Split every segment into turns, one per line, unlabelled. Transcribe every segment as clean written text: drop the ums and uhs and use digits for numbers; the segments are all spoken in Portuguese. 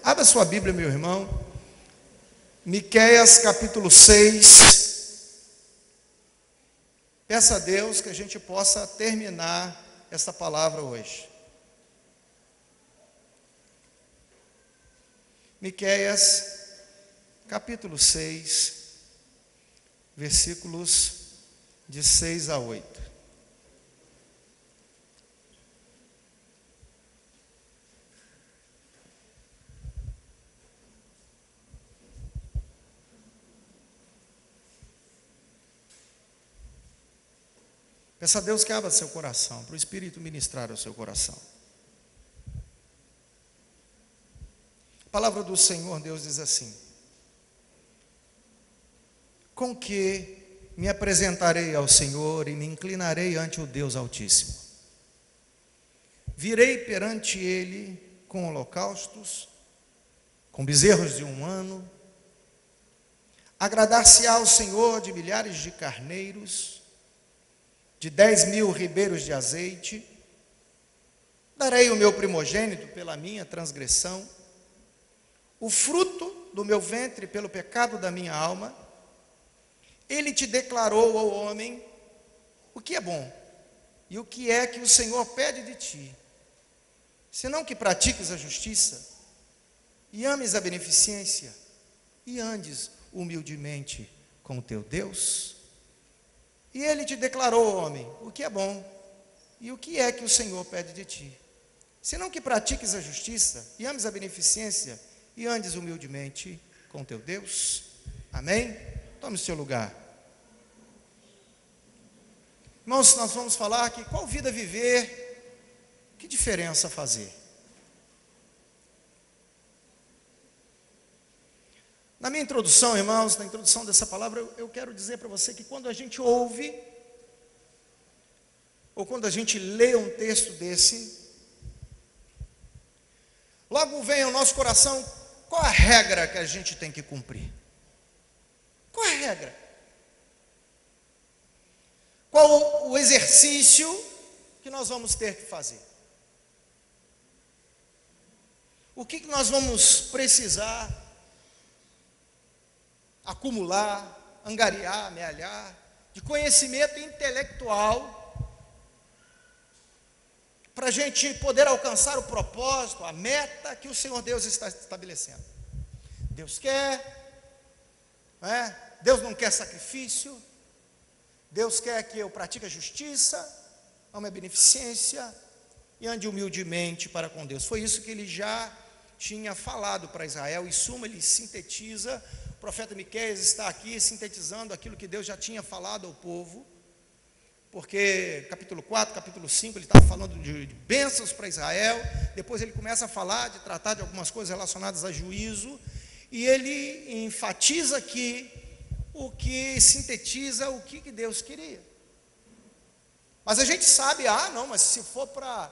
Abra sua Bíblia, meu irmão. Miqueias capítulo 6. Peça a Deus que a gente possa terminar essa palavra hoje. Miqueias capítulo 6, versículos de 6 a 8. Peça a Deus que abra seu coração, para o Espírito ministrar ao seu coração. A palavra do Senhor, Deus diz assim: com que me apresentarei ao Senhor e me inclinarei ante o Deus Altíssimo. Virei perante Ele com holocaustos, com bezerros de 1 ano. Agradar-se-á ao Senhor de milhares de carneiros, de 10.000 ribeiros de azeite. Darei o meu primogênito pela minha transgressão, o fruto do meu ventre pelo pecado da minha alma. Ele te declarou, ó homem, o que é bom e o que é que o Senhor pede de ti, senão que pratiques a justiça e ames a beneficência e andes humildemente com o teu Deus. E ele te declarou, homem, o que é bom e o que é que o Senhor pede de ti, senão que pratiques a justiça e ames a beneficência e andes humildemente com teu Deus. Amém? Tome o seu lugar. Irmãos, nós vamos falar aqui qual vida viver, que diferença fazer. Na minha introdução, irmãos, na introdução dessa palavra, eu quero dizer para você que quando a gente ouve, ou quando a gente lê um texto desse, logo vem ao nosso coração qual a regra que a gente tem que cumprir. Qual a regra? Qual o exercício que nós vamos ter que fazer? O que nós vamos precisar acumular, angariar, amealhar, de conhecimento intelectual, para a gente poder alcançar o propósito, a meta que o Senhor Deus está estabelecendo. Deus quer, não é? Deus não quer sacrifício, Deus quer que eu pratique a justiça, ame a beneficência e ande humildemente para com Deus. Foi isso que ele já tinha falado para Israel. Em suma, ele sintetiza. O profeta Miqueias está aqui sintetizando aquilo que Deus já tinha falado ao povo, porque capítulo 4, capítulo 5, ele estava falando de bênçãos para Israel. Depois ele começa a falar, de tratar de algumas coisas relacionadas a juízo, e ele enfatiza aqui o que sintetiza o que Deus queria. Mas a gente sabe, mas se for para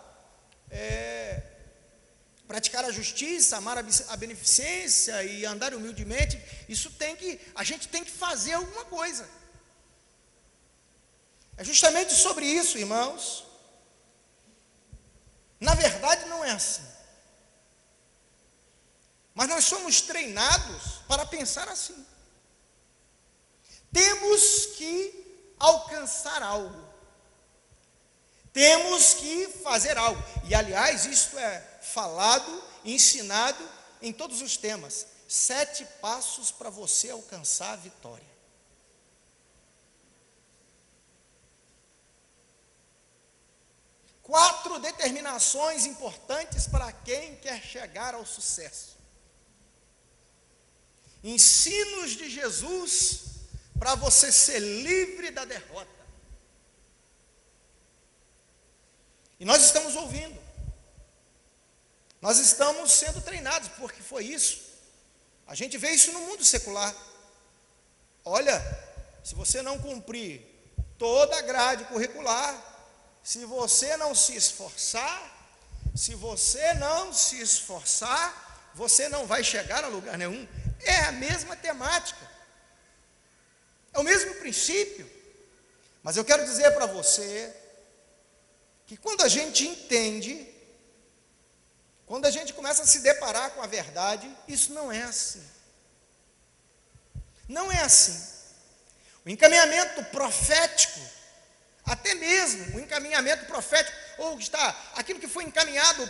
praticar a justiça, amar a beneficência e andar humildemente, a gente tem que fazer alguma coisa. É justamente sobre isso, irmãos. Na verdade não é assim. Mas nós somos treinados para pensar assim. Temos que alcançar algo. Temos que fazer algo. E aliás, isto é falado, ensinado em todos os temas. 7 passos para você alcançar a vitória. Quatro determinações importantes para quem quer chegar ao sucesso. Ensinos de Jesus para você ser livre da derrota. E nós estamos ouvindo. Nós estamos sendo treinados, porque foi isso. A gente vê isso no mundo secular. Olha, se você não cumprir toda a grade curricular, se você não se esforçar, você não vai chegar a lugar nenhum. É a mesma temática. É o mesmo princípio. Mas eu quero dizer para você que quando a gente entende quando a gente começa a se deparar com a verdade, isso não é assim. Não é assim. O encaminhamento profético, até mesmo o encaminhamento profético, ou está, aquilo que foi encaminhado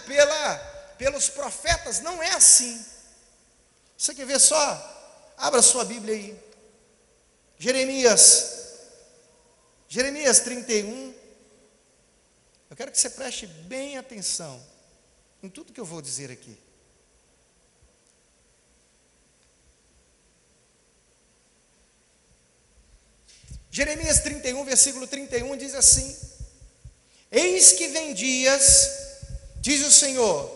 pelos profetas, não é assim. Você quer ver só? Abra sua Bíblia aí. Jeremias 31. Eu quero que você preste bem atenção em tudo que eu vou dizer aqui. Jeremias 31, versículo 31 diz assim: eis que vem dias, diz o Senhor,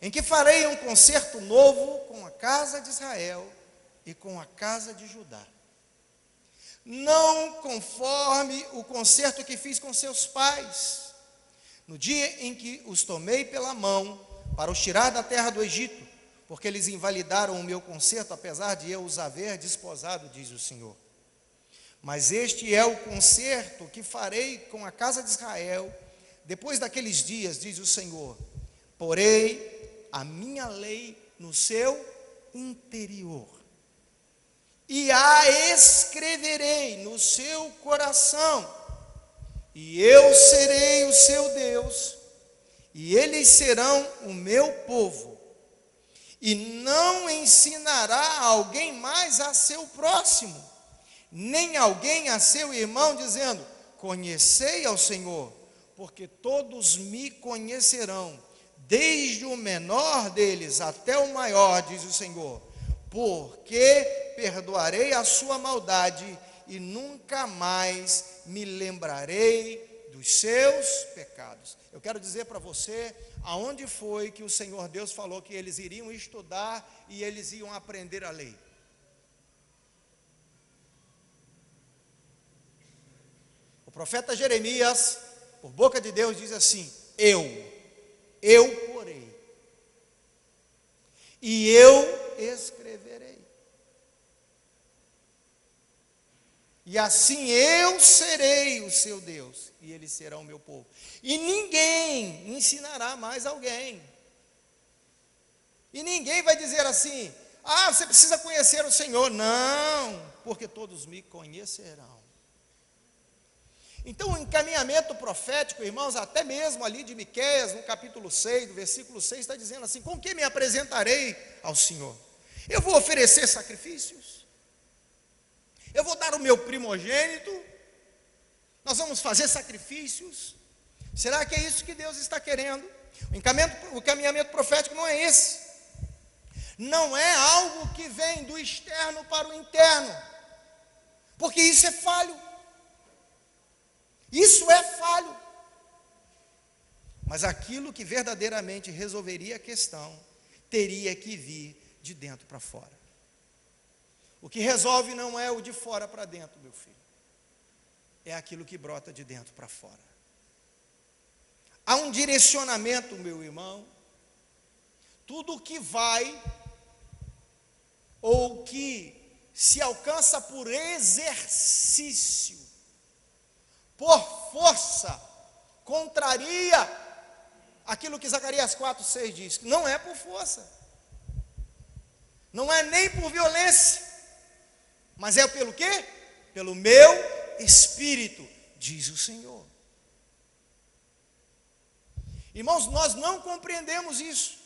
em que farei um concerto novo com a casa de Israel e com a casa de Judá, não conforme o concerto que fiz com seus pais, no dia em que os tomei pela mão para os tirar da terra do Egito, porque eles invalidaram o meu concerto, apesar de eu os haver desposado, diz o Senhor. Mas este é o concerto que farei com a casa de Israel, depois daqueles dias, diz o Senhor, porei a minha lei no seu interior, e a escreverei no seu coração, e eu serei o seu Deus, e eles serão o meu povo, e não ensinará alguém mais a seu próximo, nem alguém a seu irmão, dizendo, conhecei ao Senhor, porque todos me conhecerão, desde o menor deles até o maior, diz o Senhor, porque perdoarei a sua maldade e nunca mais me lembrarei dos seus pecados. Eu quero dizer para você, aonde foi que o Senhor Deus falou que eles iriam estudar e eles iam aprender a lei? O profeta Jeremias, por boca de Deus, diz assim, eu porei, e eu escreverei, e assim eu serei o seu Deus, e eles serão o meu povo, e ninguém ensinará mais alguém, e ninguém vai dizer assim, você precisa conhecer o Senhor, não, porque todos me conhecerão. Então o encaminhamento profético, irmãos, até mesmo ali de Miqueias, no capítulo 6, do versículo 6, está dizendo assim, com que me apresentarei ao Senhor? Eu vou oferecer sacrifícios? Eu vou dar o meu primogênito? Nós vamos fazer sacrifícios? Será que é isso que Deus está querendo? O encaminhamento profético não é esse. Não é algo que vem do externo para o interno, porque isso é falho. Isso é falho. Mas aquilo que verdadeiramente resolveria a questão, teria que vir de dentro para fora. O que resolve não é o de fora para dentro, meu filho. É aquilo que brota de dentro para fora. Há um direcionamento, meu irmão. Tudo que vai, ou que se alcança por exercício, por força, contraria aquilo que Zacarias 4:6 diz, não é por força, não é nem por violência, mas é pelo quê? Pelo meu Espírito, diz o Senhor. Irmãos, nós não compreendemos isso,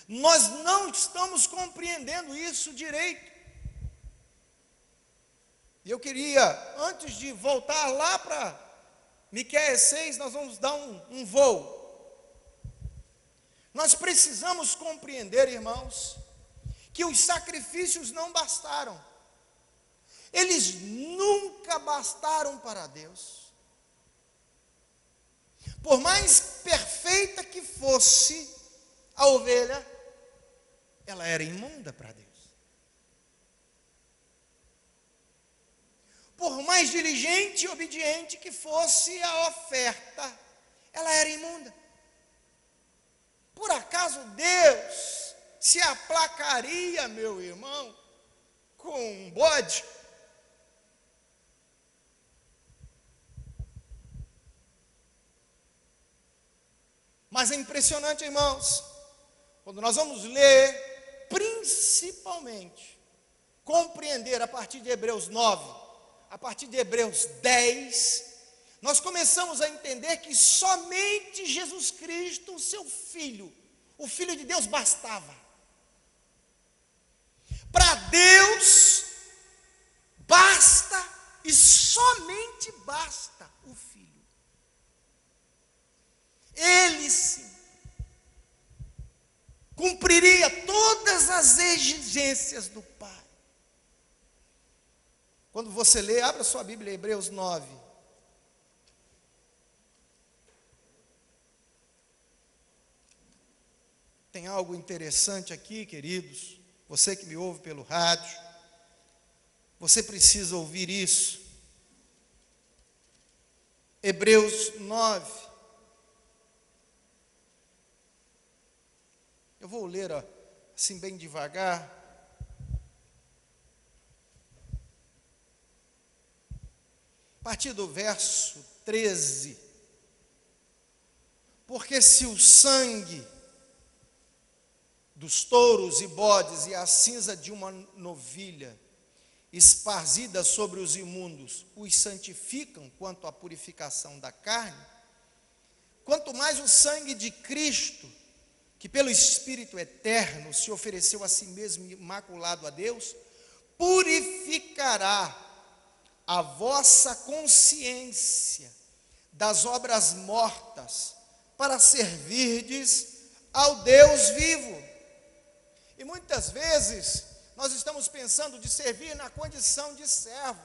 nós não estamos compreendendo isso direito. E eu queria, antes de voltar lá para Miqueias 6, nós vamos dar um voo. Nós precisamos compreender, irmãos, que os sacrifícios não bastaram. Eles nunca bastaram para Deus. Por mais perfeita que fosse a ovelha, ela era imunda para Deus. Por mais diligente e obediente que fosse a oferta, ela era imunda. Por acaso Deus se aplacaria, meu irmão, com um bode? Mas é impressionante, irmãos, quando nós vamos ler, principalmente, compreender a partir de Hebreus 9, a partir de Hebreus 10, nós começamos a entender que somente Jesus Cristo, o seu Filho, o Filho de Deus, bastava. Para Deus, basta e somente basta o Filho. Ele sim cumpriria todas as exigências do Pai. Quando você lê, abra sua Bíblia, Hebreus 9. Tem algo interessante aqui, queridos. Você que me ouve pelo rádio, você precisa ouvir isso. Hebreus 9. Eu vou ler assim bem devagar. A partir do verso 13. Porque se o sangue dos touros e bodes e a cinza de uma novilha esparzida sobre os imundos os santificam quanto à purificação da carne, quanto mais o sangue de Cristo, que pelo Espírito eterno se ofereceu a si mesmo imaculado a Deus, purificará a vossa consciência das obras mortas, para servirdes ao Deus vivo. E muitas vezes nós estamos pensando de servir na condição de servo,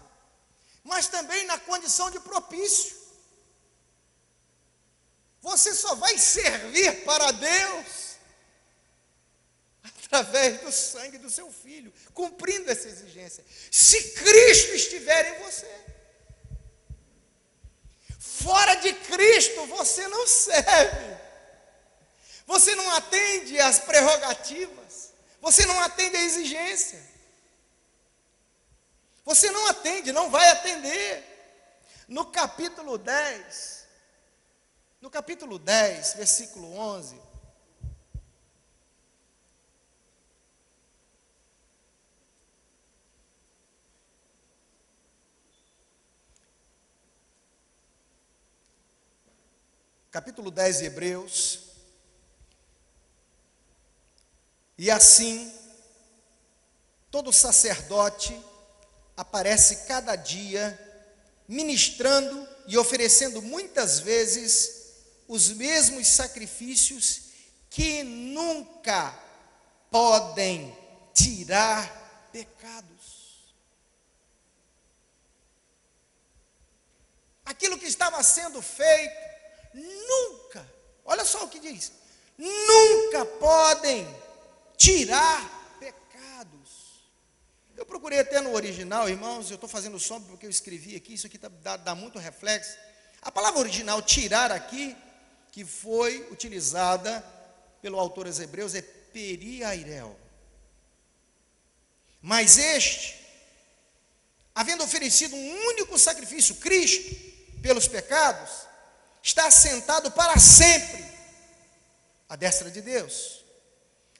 mas também na condição de propício. Você só vai servir para Deus através do sangue do seu Filho, cumprindo essa exigência. Se Cristo estiver em você, fora de Cristo você não serve, você não atende às prerrogativas, você não atende à exigência, você não atende, não vai atender. No capítulo 10, versículo 11, capítulo 10 de Hebreus: e assim, todo sacerdote aparece cada dia, ministrando e oferecendo muitas vezes os mesmos sacrifícios que nunca podem tirar pecados. Aquilo que estava sendo feito, nunca, olha só o que diz, nunca podem tirar pecados. Eu procurei até no original, irmãos, eu estou fazendo sombra porque eu escrevi aqui, isso aqui dá muito reflexo. A palavra original, tirar aqui, que foi utilizada pelo autor aos Hebreus, é periairel. Mas este, havendo oferecido um único sacrifício, Cristo, pelos pecados, está assentado para sempre à destra de Deus.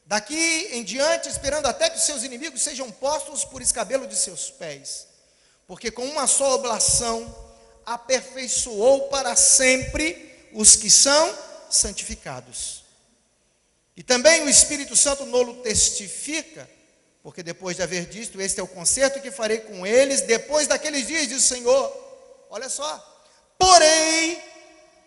Daqui em diante, esperando até que os seus inimigos sejam postos por escabelo de seus pés. Porque com uma só oblação aperfeiçoou para sempre os que são santificados. E também o Espírito Santo nolo testifica, porque depois de haver dito, este é o concerto que farei com eles depois daqueles dias, diz o Senhor. Olha só, porém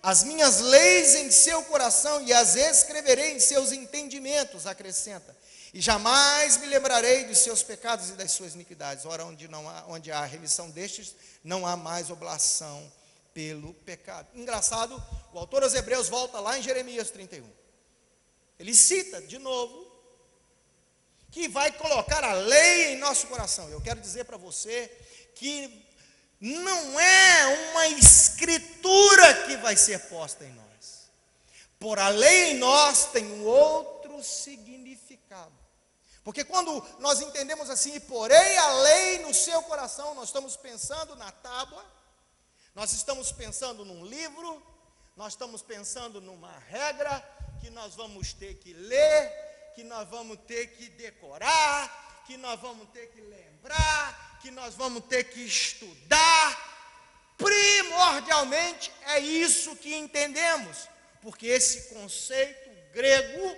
as minhas leis em seu coração e as escreverei em seus entendimentos, acrescenta, e jamais me lembrarei dos seus pecados e das suas iniquidades. Ora, onde há remissão destes, não há mais oblação pelo pecado. Engraçado, o autor aos Hebreus volta lá em Jeremias 31. Ele cita de novo que vai colocar a lei em nosso coração. Eu quero dizer para você que não é uma escritura que vai ser posta em nós. Por a lei em nós tem um outro significado. Porque quando nós entendemos assim, e porei a lei no seu coração, nós estamos pensando na tábua, nós estamos pensando num livro, nós estamos pensando numa regra, que nós vamos ter que ler, que nós vamos ter que decorar, que nós vamos ter que lembrar, que nós vamos ter que estudar. Primordialmente é isso que entendemos, porque esse conceito grego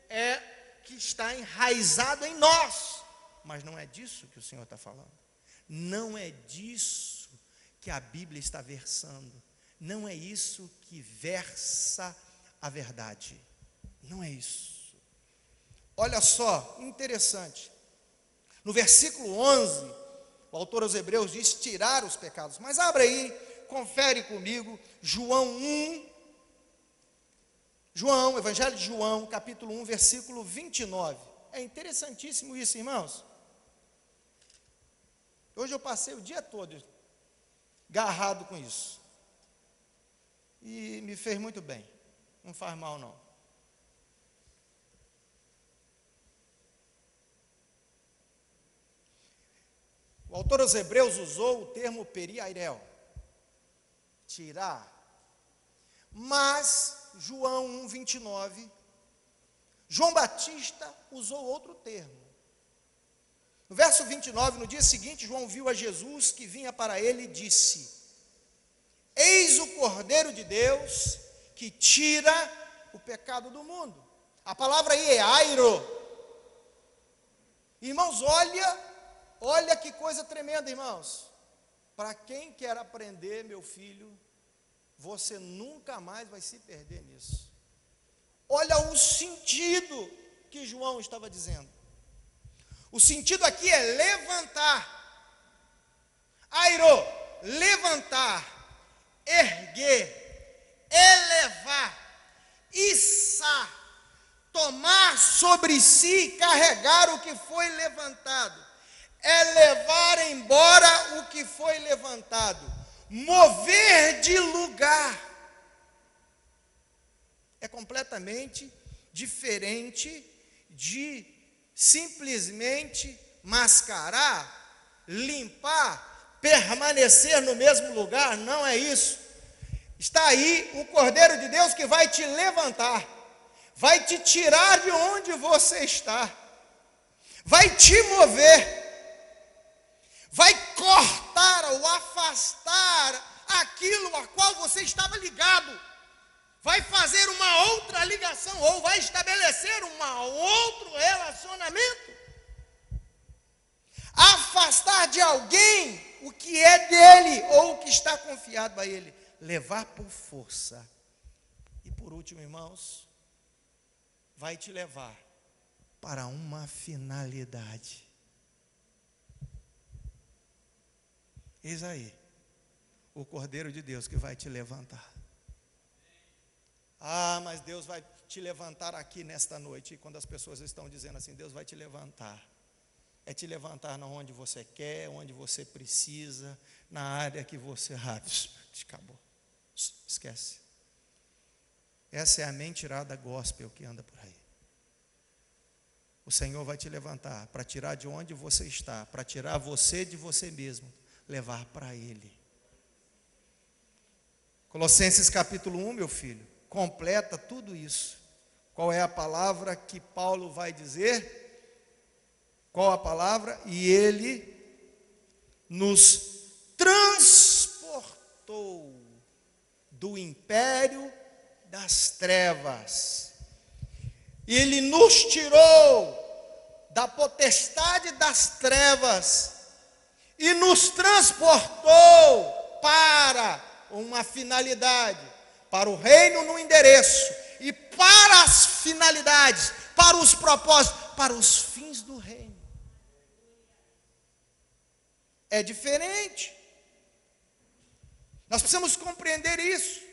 é que está enraizado em nós, mas não é disso que o Senhor está falando, não é disso que a Bíblia está versando, não é isso que versa a verdade, não é isso. Olha só, interessante, no versículo 11, o autor aos Hebreus diz tirar os pecados, mas abre aí, confere comigo, Evangelho de João, capítulo 1, versículo 29, é interessantíssimo isso, irmãos. Hoje eu passei o dia todo agarrado com isso, e me fez muito bem, não faz mal não. O autor aos Hebreus usou o termo periairel, tirar, mas João 1,29, João Batista usou outro termo. No verso 29, no dia seguinte, João viu a Jesus que vinha para ele e disse: eis o Cordeiro de Deus que tira o pecado do mundo. A palavra aí é airo. Irmãos, olha que coisa tremenda, irmãos. Para quem quer aprender, meu filho, você nunca mais vai se perder nisso. Olha o sentido que João estava dizendo. O sentido aqui é levantar. Airo, levantar, erguer, elevar, içar, tomar sobre si e carregar o que foi levantado. É levar embora o que foi levantado, mover de lugar. É completamente diferente de simplesmente mascarar, limpar, permanecer no mesmo lugar. Não é isso. Está aí o Cordeiro de Deus que vai te levantar, vai te tirar de onde você está, vai te mover, vai cortar ou afastar aquilo a qual você estava ligado, vai fazer uma outra ligação, ou vai estabelecer um outro relacionamento, afastar de alguém o que é dele, ou o que está confiado a ele, levar por força. E por último, irmãos, vai te levar para uma finalidade. Eis aí o Cordeiro de Deus que vai te levantar. Ah, mas Deus vai te levantar aqui nesta noite. E quando as pessoas estão dizendo assim, Deus vai te levantar, é te levantar na onde você quer, onde você precisa, na área que você... acabou, esquece. Essa é a mentirada gospel que anda por aí. O Senhor vai te levantar para tirar de onde você está, para tirar você de você mesmo, levar para Ele. Colossenses capítulo 1, meu filho, completa tudo isso. Qual é a palavra que Paulo vai dizer? Qual a palavra? E Ele nos transportou do império das trevas. Ele nos tirou da potestade das trevas e nos transportou para uma finalidade, para o reino no endereço, e para as finalidades, para os propósitos, para os fins do reino. É diferente. Nós precisamos compreender isso.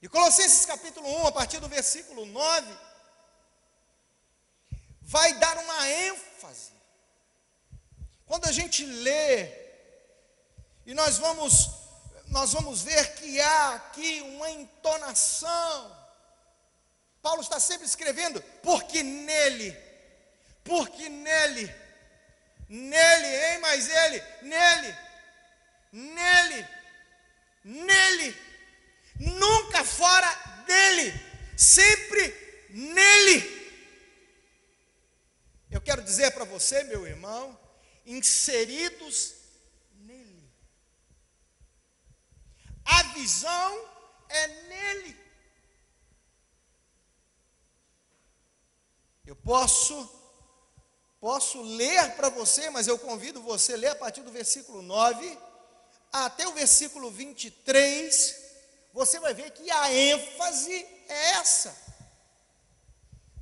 E Colossenses capítulo 1, a partir do versículo 9, vai dar uma ênfase. Quando a gente lê, e nós vamos ver que há aqui uma entonação. Paulo está sempre escrevendo, porque nele, hein, mas ele, nele, nunca fora dele, sempre nele. Eu quero dizer para você, meu irmão, inseridos nele. A visão é nele. Eu posso ler para você, mas eu convido você a ler a partir do versículo 9 até o versículo 23, você vai ver que a ênfase é essa.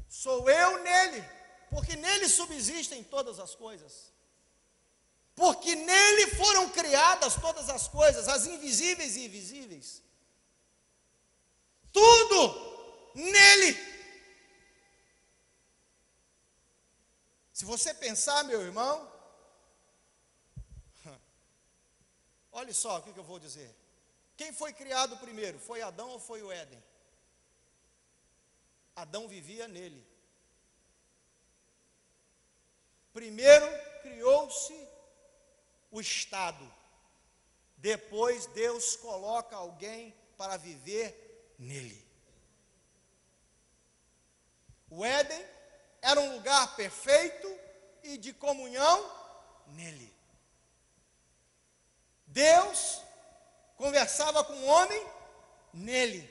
Sou eu nele, porque nele subsistem todas as coisas. Porque nele foram criadas todas as coisas, as invisíveis e invisíveis. Tudo nele. Se você pensar, meu irmão, olha só o que eu vou dizer. Quem foi criado primeiro? Foi Adão ou foi o Éden? Adão vivia nele. Primeiro criou-se o Estado. Depois Deus coloca alguém para viver nele. O Éden era um lugar perfeito e de comunhão nele. Deus conversava com o homem nele.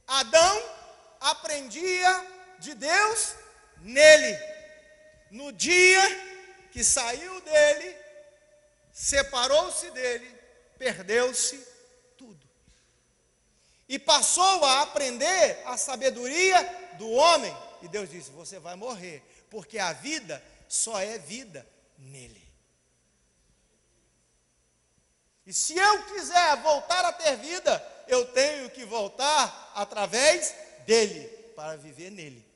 Adão aprendia de Deus nele. No dia que saiu dele, separou-se dele, perdeu-se tudo. E passou a aprender a sabedoria do homem. E Deus disse: você vai morrer, porque a vida só é vida nele. E se eu quiser voltar a ter vida, eu tenho que voltar através dele, para viver nele.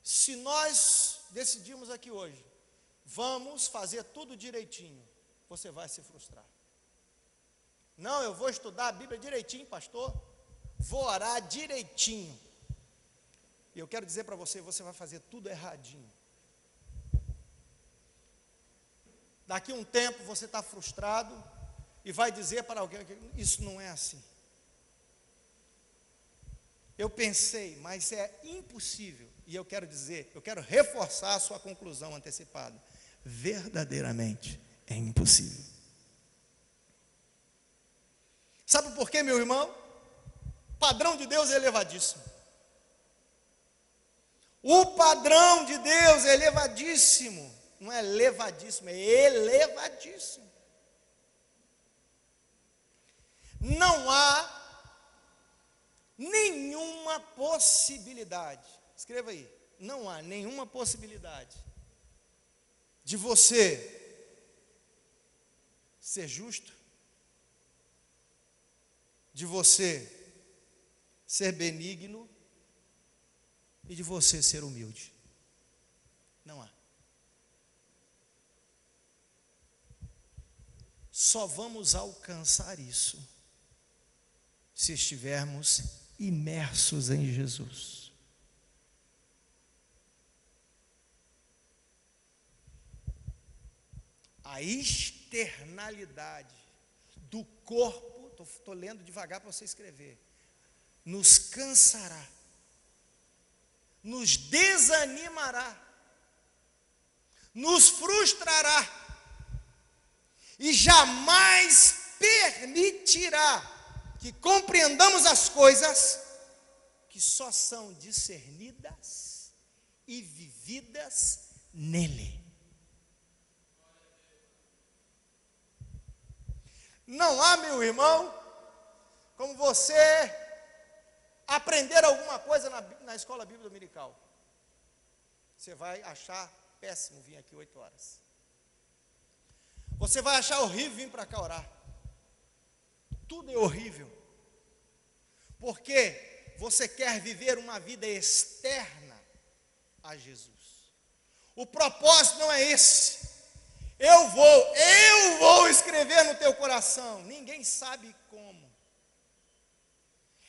Se nós decidimos aqui hoje, vamos fazer tudo direitinho, você vai se frustrar. Não, eu vou estudar a Bíblia direitinho, pastor, vou orar direitinho. E eu quero dizer para você, você vai fazer tudo erradinho. Daqui a um tempo você está frustrado e vai dizer para alguém que isso não é assim. Eu pensei, mas é impossível. E eu quero dizer, eu quero reforçar a sua conclusão antecipada. Verdadeiramente é impossível. Sabe por quê, meu irmão? O padrão de Deus é elevadíssimo. O padrão de Deus é elevadíssimo. Não é levadíssimo, é elevadíssimo. Não há nenhuma possibilidade, escreva aí, não há nenhuma possibilidade de você ser justo, de você ser benigno e de você ser humilde. Não há. Só vamos alcançar isso se estivermos imersos em Jesus. A externalidade do corpo, estou lendo devagar para você escrever, nos cansará, nos desanimará, nos frustrará, e jamais permitirá que compreendamos as coisas que só são discernidas e vividas nele. Não há, meu irmão, como você aprender alguma coisa na escola bíblica dominical. Você vai achar péssimo vir aqui 8 horas. Você vai achar horrível vir para cá orar. Tudo é horrível. Porque você quer viver uma vida externa a Jesus. O propósito não é esse. Eu vou escrever no teu coração. Ninguém sabe como.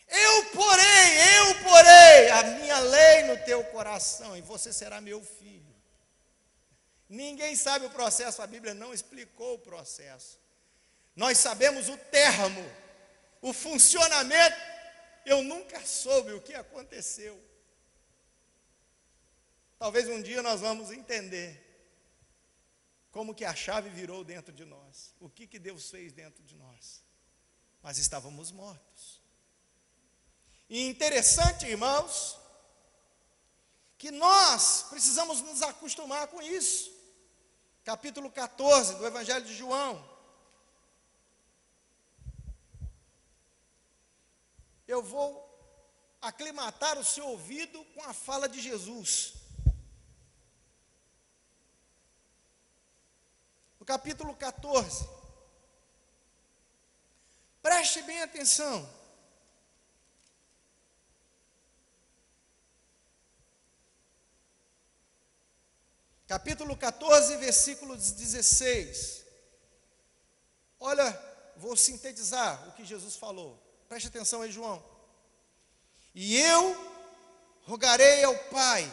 Eu porei a minha lei no teu coração e você será meu filho. Ninguém sabe o processo, a Bíblia não explicou o processo. Nós sabemos o termo. o funcionamento, eu nunca soube o que aconteceu. Talvez um dia nós vamos entender como que a chave virou dentro de nós, o que Deus fez dentro de nós. Mas estávamos mortos. E interessante, irmãos, que nós precisamos nos acostumar com isso. Capítulo 14 do Evangelho de João. Eu vou aclimatar o seu ouvido com a fala de Jesus. No capítulo 14. Preste bem atenção. Capítulo 14, versículo 16. Olha, vou sintetizar o que Jesus falou. Preste atenção aí, João. E eu rogarei ao Pai,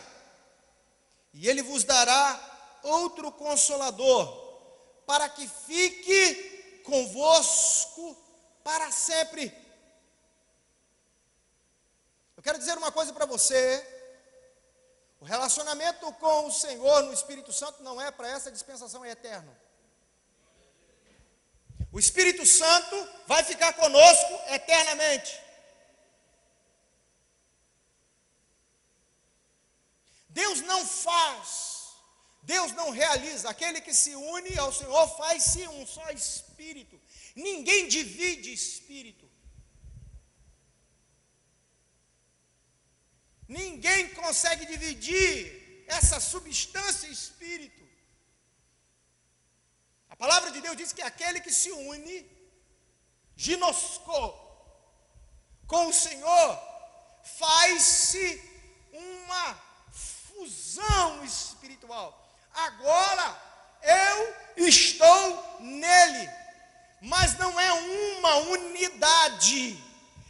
e Ele vos dará outro Consolador, para que fique convosco para sempre. Eu quero dizer uma coisa para você. O relacionamento com o Senhor no Espírito Santo não é para essa dispensação, é eterno. O Espírito Santo vai ficar conosco eternamente. Deus não faz, Deus não realiza. Aquele que se une ao Senhor faz-se um só Espírito. Ninguém divide Espírito. Ninguém consegue dividir essa substância Espírito. A palavra de Deus diz que aquele que se une, ginosco, com o Senhor, faz-se uma fusão espiritual. Agora eu estou nele, mas não é uma unidade.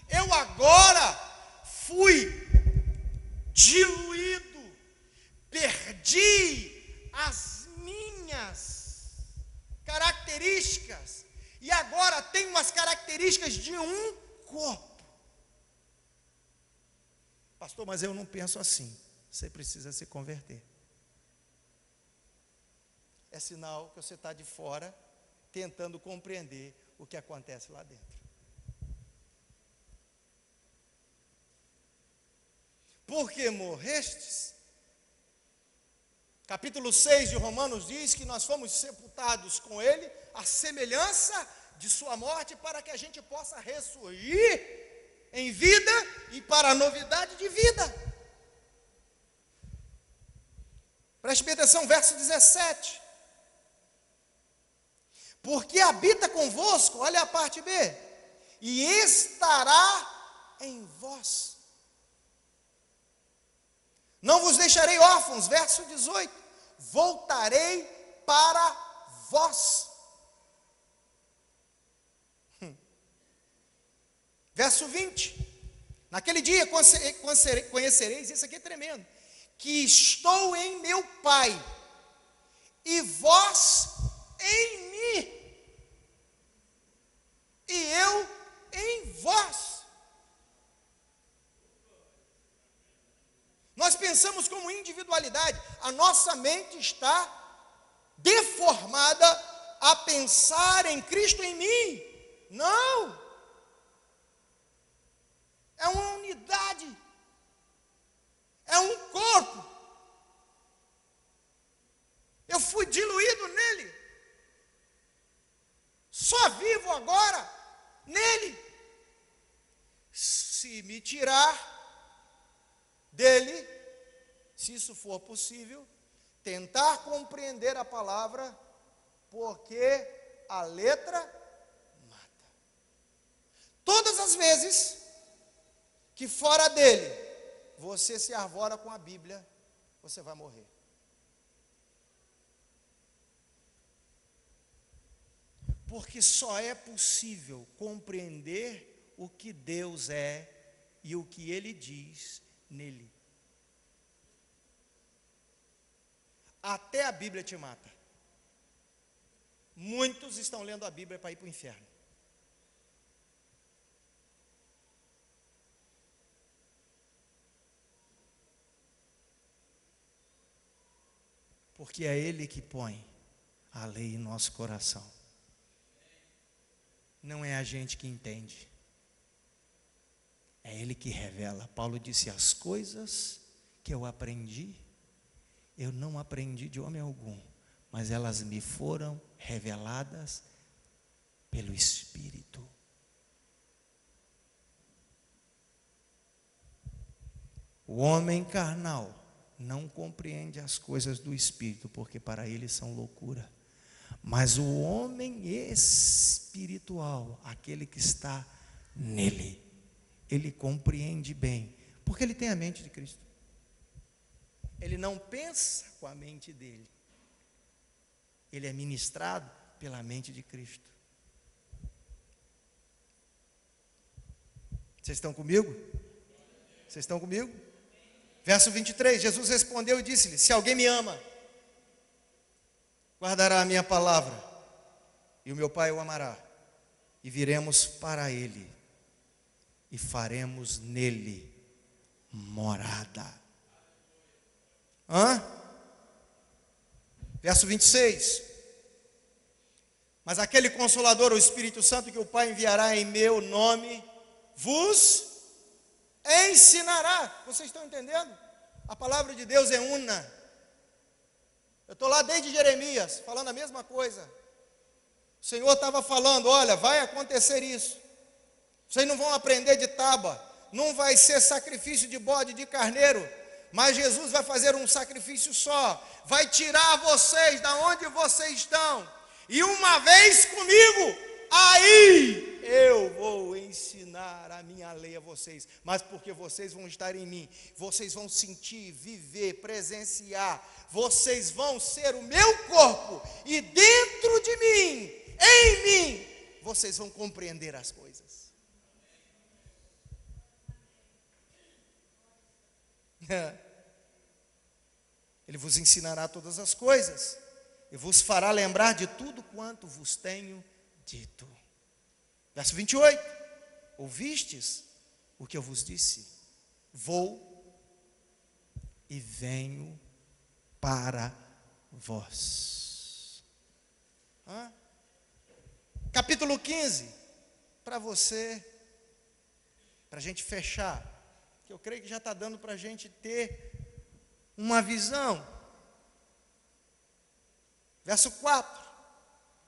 Eu agora fui diluído, perdi as minhas características e agora tenho as características de um corpo. Pastor, mas eu não penso assim. Você precisa se converter. É sinal que você está de fora, tentando compreender o que acontece lá dentro. Porque morrestes, capítulo 6 de Romanos diz que nós fomos sepultados com ele, a semelhança de sua morte, para que a gente possa ressurgir em vida e para a novidade de vida. Preste bem atenção, verso 17. Porque habita convosco, olha a parte B, e estará em vós. Não vos deixarei órfãos, verso 18. Voltarei para vós. Verso 20. Naquele dia conhecereis, isso aqui é tremendo, que estou em meu Pai, e vós em mim, e eu em vós. Nós pensamos como individualidade, a nossa mente está deformada a pensar em Cristo em mim. Não! É uma unidade, é um corpo. Eu fui diluído nele, só vivo agora nele. Se me tirar dele, se isso for possível, tentar compreender a palavra, porque a letra mata. Todas as vezes que fora dele, você se arvora com a Bíblia, você vai morrer. Porque só é possível compreender o que Deus é e o que Ele diz nele. Até a Bíblia te mata. Muitos estão lendo a Bíblia para ir para o inferno. porque é Ele que põe a lei em nosso coração. Não é a gente que entende, é Ele que revela. Paulo disse: as coisas que eu aprendi, eu não aprendi de homem algum, mas elas me foram reveladas pelo Espírito. O homem carnal não compreende as coisas do Espírito, porque para ele são loucura. Mas o homem espiritual, aquele que está nele, ele compreende bem, porque ele tem a mente de Cristo. Ele não pensa com a mente dele, ele é ministrado pela mente de Cristo. Vocês estão comigo? Vocês estão comigo? Verso 23, Jesus respondeu e disse-lhe: se alguém me ama, guardará a minha palavra, e o meu Pai o amará, e viremos para ele, e faremos nele morada. Verso 26, mas aquele Consolador, o Espírito Santo, que o Pai enviará em meu nome, vos ensinará. Vocês estão entendendo? A palavra de Deus é una. Eu estou lá desde Jeremias, falando a mesma coisa. O Senhor estava falando: olha, vai acontecer isso. Vocês não vão aprender de tábua, não vai ser sacrifício de bode, de carneiro, mas Jesus vai fazer um sacrifício só, vai tirar vocês da onde vocês estão, e uma vez comigo, aí eu vou ensinar a minha lei a vocês, mas porque vocês vão estar em mim, vocês vão sentir, viver, presenciar, vocês vão ser o meu corpo, e dentro de mim, em mim, vocês vão compreender as coisas. Ele vos ensinará todas as coisas, e vos fará lembrar de tudo quanto vos tenho dito. Verso 28, ouvistes o que eu vos disse? Vou e venho para vós. Capítulo 15, para você, para a gente fechar, que eu creio que já está dando para a gente ter uma visão. Verso 4,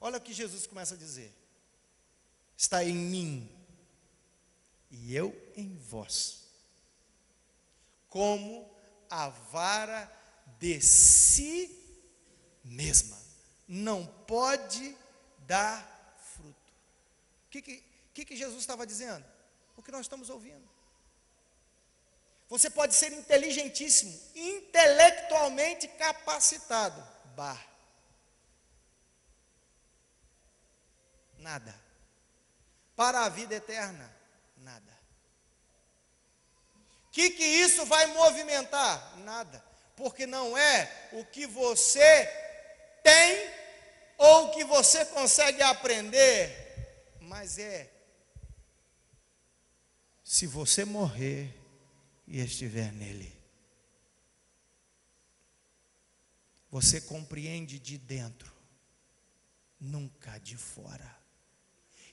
olha o que Jesus começa a dizer: está em mim e eu em vós, como a vara de si mesma não pode dar fruto. O que Jesus estava dizendo? O que nós estamos ouvindo. Você pode ser inteligentíssimo, intelectualmente capacitado, nada. Para a vida eterna, nada. O que isso vai movimentar? Nada. Porque não é o que você tem ou o que você consegue aprender, mas é se você morrer e estiver nele. Você compreende de dentro, nunca de fora.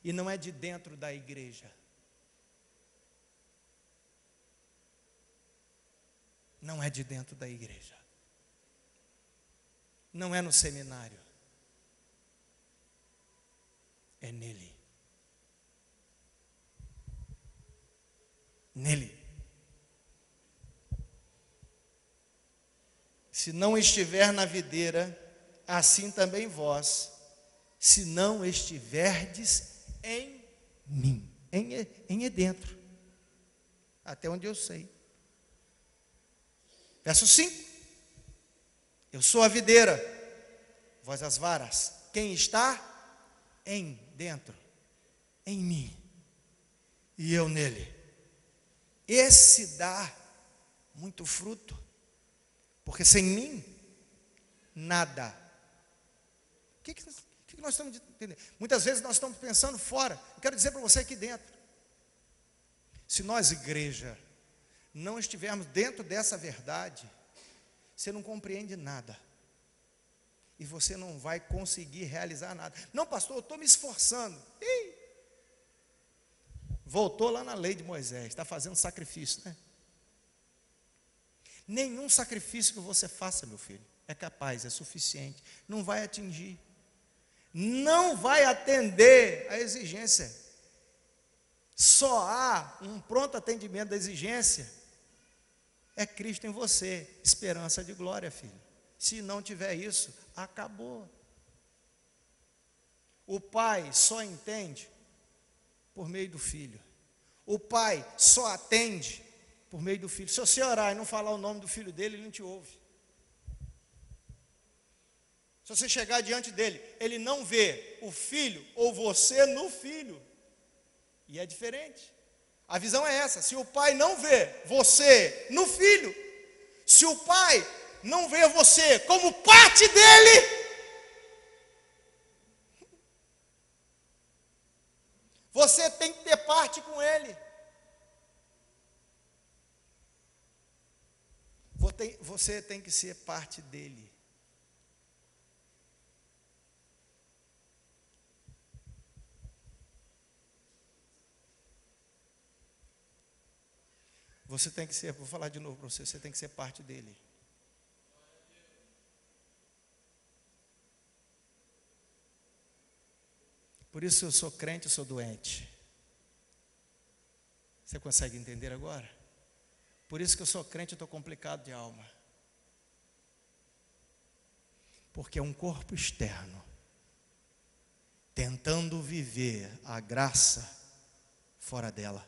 E não é de dentro da igreja. Não é de dentro da igreja. Não é no seminário. É nele. Nele. Se não estiver na videira, assim também vós, se não estiverdes em mim. Em é dentro. Até onde eu sei. Verso 5. Eu sou a videira, vós as varas. Quem está em dentro? Em mim. E eu nele. Esse dá muito fruto. Porque sem mim, nada. O que nós estamos entendendo? Muitas vezes nós estamos pensando fora. Eu quero dizer para você aqui dentro. Se nós, igreja, não estivermos dentro dessa verdade, você não compreende nada. e você não vai conseguir realizar nada. Não, pastor, eu estou me esforçando. Ih, voltou lá na lei de Moisés, está fazendo sacrifício, né? Nenhum sacrifício que você faça, meu filho, é capaz, é suficiente, não vai atingir, não vai atender a exigência. Só há um pronto atendimento da exigência, é Cristo em você, esperança de glória, filho. Se não tiver isso, acabou. O pai só entende por meio do filho. O pai só atende por meio do filho. Se você orar e não falar o nome do filho dele, ele não te ouve. Se você chegar diante dele, ele não vê o filho ou você no filho. E é diferente. A visão é essa: se o pai não vê você no filho, se o pai não vê você como parte dele, você tem que ter parte com ele. Você tem que ser parte dele. Você tem que ser, vou falar de novo para você, você tem que ser parte dele. Por isso eu sou crente, eu sou doente. Você consegue entender agora? Por isso que eu sou crente, eu estou complicado de alma. Porque é um corpo externo, tentando viver a graça fora dela.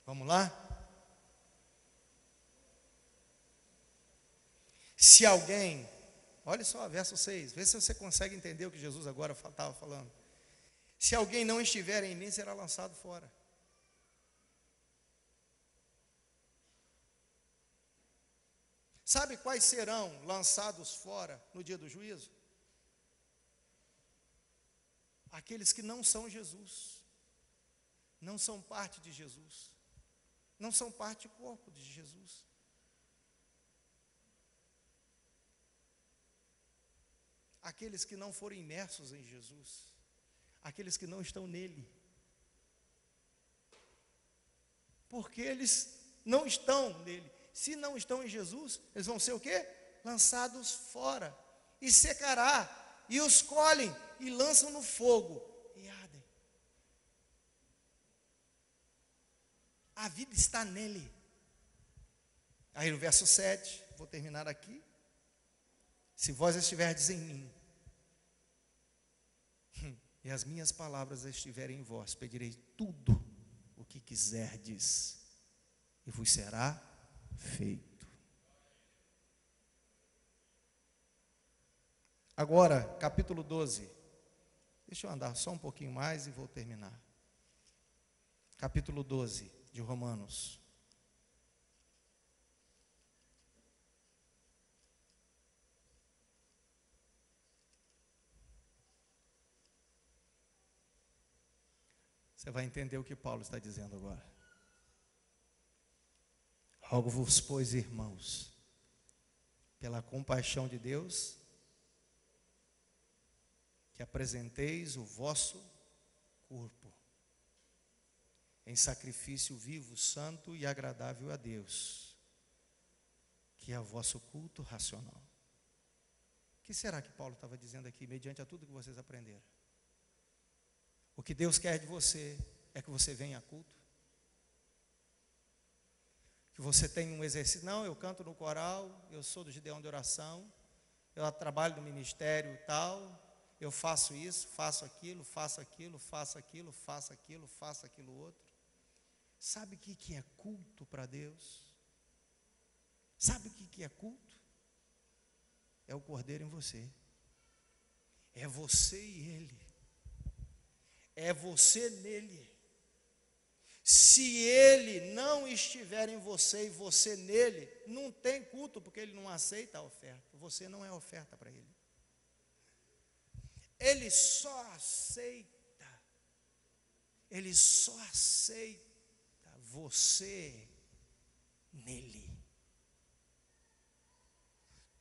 Vamos lá? Se alguém, olha só, verso 6, vê se você consegue entender o que Jesus agora estava falando. Se alguém não estiver em mim, será lançado fora. Sabe quais serão lançados fora no dia do juízo? Aqueles que não são Jesus, não são parte de Jesus, não são parte do corpo de Jesus. Aqueles que não foram imersos em Jesus, aqueles que não estão nele, porque eles não estão nele. Se não estão em Jesus, eles vão ser o quê? Lançados fora, e secará, e os colhem, e lançam no fogo, e ardem. A vida está nele. Aí no verso 7, vou terminar aqui. Se vós estiverdes em mim, e as minhas palavras estiverem em vós, pedirei tudo o que quiserdes, e vos será feito. Agora, capítulo 12. Deixa eu andar só um pouquinho mais e vou terminar. Capítulo 12 de Romanos. Você vai entender o que Paulo está dizendo agora. Rogo-vos, pois, irmãos, pela compaixão de Deus, que apresenteis o vosso corpo em sacrifício vivo, santo e agradável a Deus, que é o vosso culto racional. O que será que Paulo estava dizendo aqui, mediante a tudo que vocês aprenderam? O que Deus quer de você é que você venha a culto, que você tenha um exercício. Não, eu canto no coral, eu sou do Gideão de oração, eu trabalho no ministério e tal, eu faço isso, faço aquilo, faço aquilo, faço aquilo, faço aquilo, faço aquilo outro. Sabe o que é culto para Deus? Sabe o que é culto? É o Cordeiro em você. É você e Ele. É você nele. Se Ele não estiver em você e você nele, não tem culto, porque Ele não aceita a oferta. Você não é oferta para Ele. Ele só aceita você nele.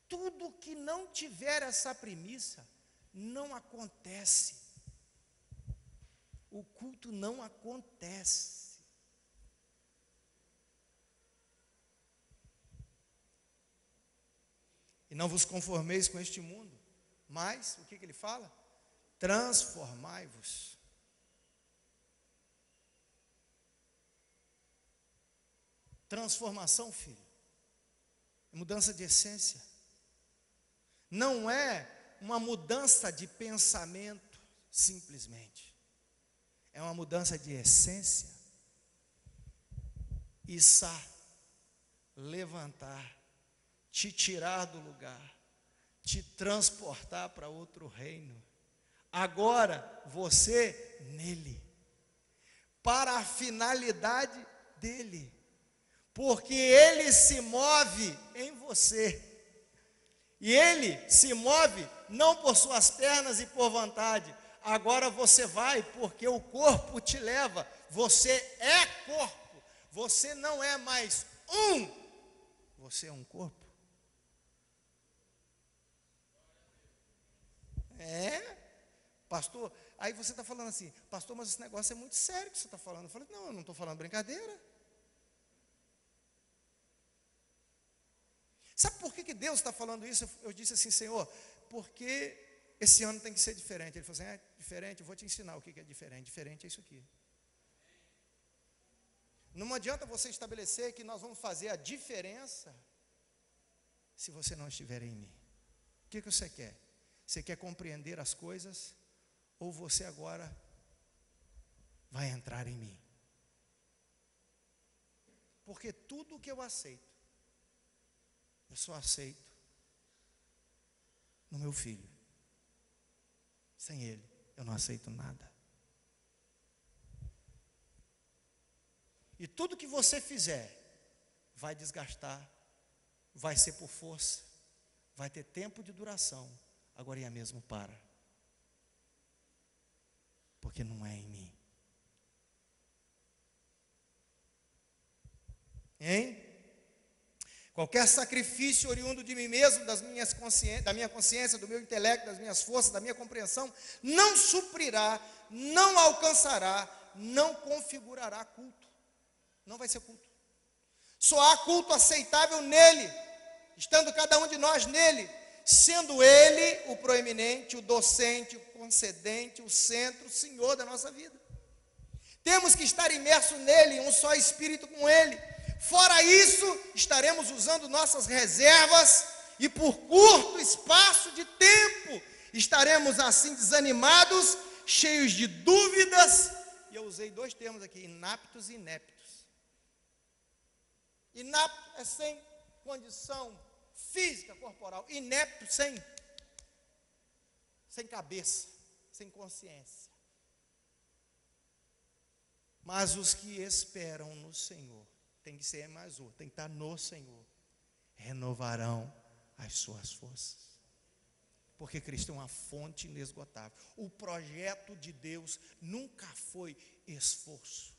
Tudo que não tiver essa premissa, não acontece. O culto não acontece. E não vos conformeis com este mundo, mas, o que ele fala? Transformai-vos. Transformação, filho, é mudança de essência. Não é uma mudança de pensamento, simplesmente. É uma mudança de essência. Içar, levantar, te tirar do lugar, te transportar para outro reino. Agora, você nele, para a finalidade dele, porque ele se move em você, e ele se move não por suas pernas e por vontade. Agora você vai porque o corpo te leva, você é corpo, você não é mais você é um corpo. Pastor, aí você está falando assim, pastor, mas esse negócio é muito sério que você está falando. Eu falei, não, eu não estou falando brincadeira. Sabe por que Deus está falando isso? Eu disse assim, Senhor, porque esse ano tem que ser diferente. Ele falou assim, diferente, eu vou te ensinar o que é diferente. Diferente é isso aqui. Não adianta você estabelecer que nós vamos fazer a diferença se você não estiver em mim. O que você quer? Você quer compreender as coisas? Ou você agora vai entrar em mim? Porque tudo que eu aceito, eu só aceito no meu filho. Sem ele, eu não aceito nada. E tudo que você fizer, vai desgastar, vai ser por força, vai ter tempo de duração, agora é mesmo para. Porque não é em mim. Hein? Qualquer sacrifício oriundo de mim mesmo, da minha consciência, do meu intelecto, das minhas forças, da minha compreensão, não suprirá, não alcançará, não configurará culto. Não vai ser culto. Só há culto aceitável nele, estando cada um de nós nele, sendo ele o proeminente, o docente, o concedente, o centro, o Senhor da nossa vida. Temos que estar imersos nele, um só espírito com ele. Fora isso, estaremos usando nossas reservas e por curto espaço de tempo estaremos assim desanimados, cheios de dúvidas. E eu usei dois termos aqui, inaptos e ineptos. Inapto é sem condição física, corporal. Inepto sem cabeça, sem consciência. Mas os que esperam no Senhor, tem que ser mais outro, tem que estar no Senhor, renovarão as suas forças. Porque Cristo é uma fonte inesgotável. O projeto de Deus nunca foi esforço.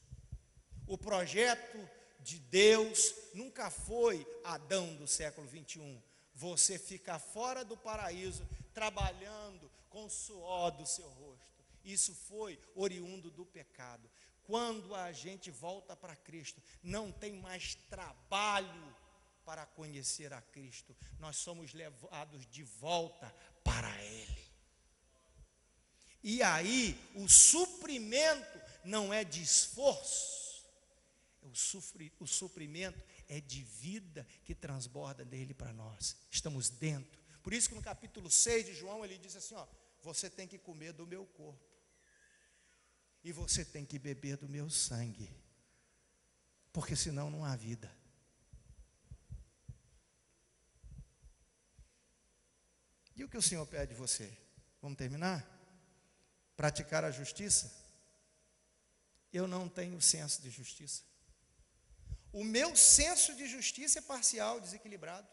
O projeto de Deus nunca foi Adão do século 21. Você fica fora do paraíso, trabalhando com o suor do seu rosto. Isso foi oriundo do pecado. Quando a gente volta para Cristo, não tem mais trabalho para conhecer a Cristo. Nós somos levados de volta para Ele. E aí, o suprimento não é de esforço, o suprimento é de vida que transborda dele para nós. Estamos dentro. Por isso que no capítulo 6 de João, ele diz assim, você tem que comer do meu corpo. E você tem que beber do meu sangue, porque senão não há vida. E o que o Senhor pede de você? Vamos terminar? Praticar a justiça? Eu não tenho senso de justiça. O meu senso de justiça é parcial, desequilibrado.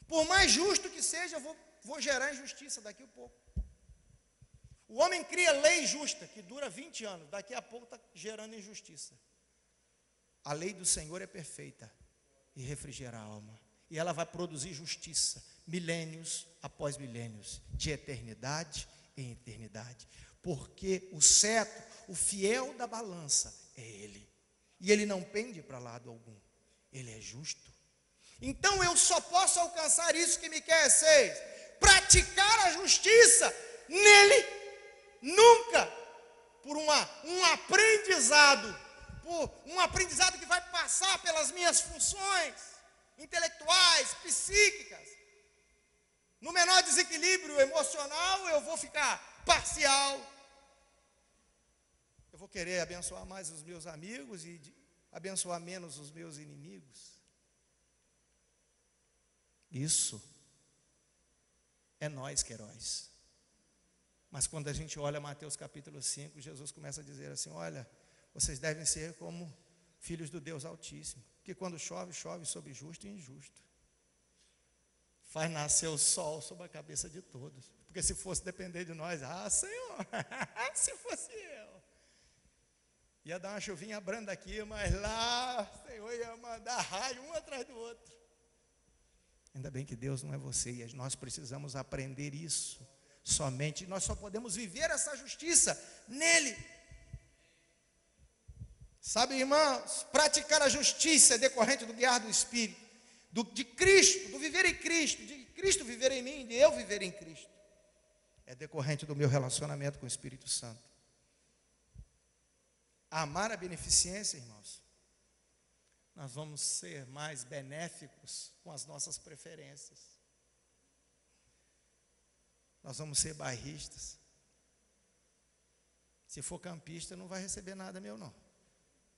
Por mais justo que seja, eu vou gerar injustiça daqui a pouco. O homem cria lei justa, que dura 20 anos, daqui a pouco está gerando injustiça. A lei do Senhor é perfeita e refrigera a alma. E ela vai produzir justiça, milênios após milênios, de eternidade em eternidade. Porque o cetro, o fiel da balança, é Ele. E Ele não pende para lado algum. Ele é justo. Então eu só posso alcançar isso que me quer, 6. Praticar a justiça nele, nunca por um aprendizado, que vai passar pelas minhas funções intelectuais, psíquicas. No menor desequilíbrio emocional, eu vou ficar parcial. Eu vou querer abençoar mais os meus amigos e abençoar menos os meus inimigos. Isso é nós, Queiroz. Mas quando a gente olha Mateus capítulo 5, Jesus começa a dizer assim: olha, vocês devem ser como filhos do Deus Altíssimo, que quando chove, chove sobre justo e injusto. Faz nascer o sol sobre a cabeça de todos. Porque se fosse depender de nós, Senhor, se fosse eu, ia dar uma chuvinha branda aqui, mas lá, Senhor, ia mandar raio um atrás do outro. Ainda bem que Deus não é você, e nós precisamos aprender isso. Somente nós só podemos viver essa justiça nele. Sabe, irmãos, praticar a justiça é decorrente do guiar do Espírito, de Cristo, do viver em Cristo, de Cristo viver em mim, de eu viver em Cristo. É decorrente do meu relacionamento com o Espírito Santo. Amar a beneficência, irmãos, nós vamos ser mais benéficos com as nossas preferências. Nós vamos ser bairristas. Se for campista, não vai receber nada meu, não.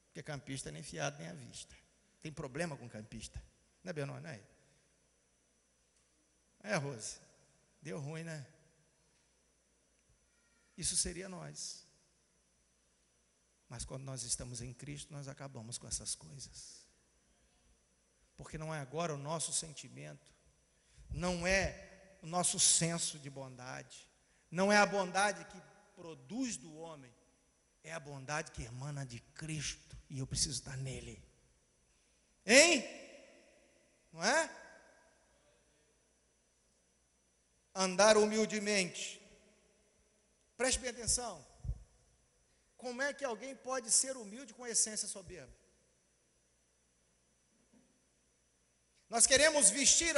Porque campista nem fiado nem à vista. Tem problema com campista. Não é, Benó? Não é? É, Rose. Deu ruim, né? Isso seria nós. Mas quando nós estamos em Cristo, nós acabamos com essas coisas. Porque não é agora o nosso sentimento, não é o nosso senso de bondade, não é a bondade que produz do homem, é a bondade que emana de Cristo, e eu preciso estar nele. Hein? Não é? Andar humildemente. Preste bem atenção. Como é que alguém pode ser humilde com essência soberba? Nós queremos vestir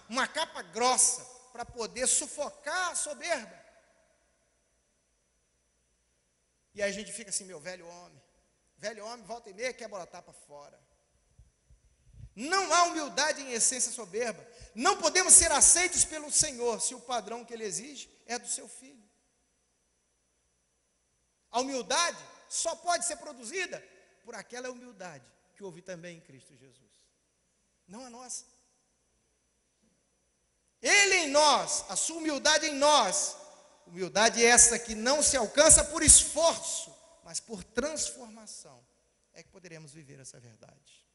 uma capa grossa para poder sufocar a soberba. E aí a gente fica assim, meu velho homem, volta e meia, quer botar para fora. Não há humildade em essência soberba. Não podemos ser aceitos pelo Senhor se o padrão que Ele exige é do seu filho. A humildade só pode ser produzida por aquela humildade que houve também em Cristo Jesus. Não a nossa. Ele em nós, a sua humildade em nós. Humildade essa que não se alcança por esforço, mas por transformação. É que poderemos viver essa verdade.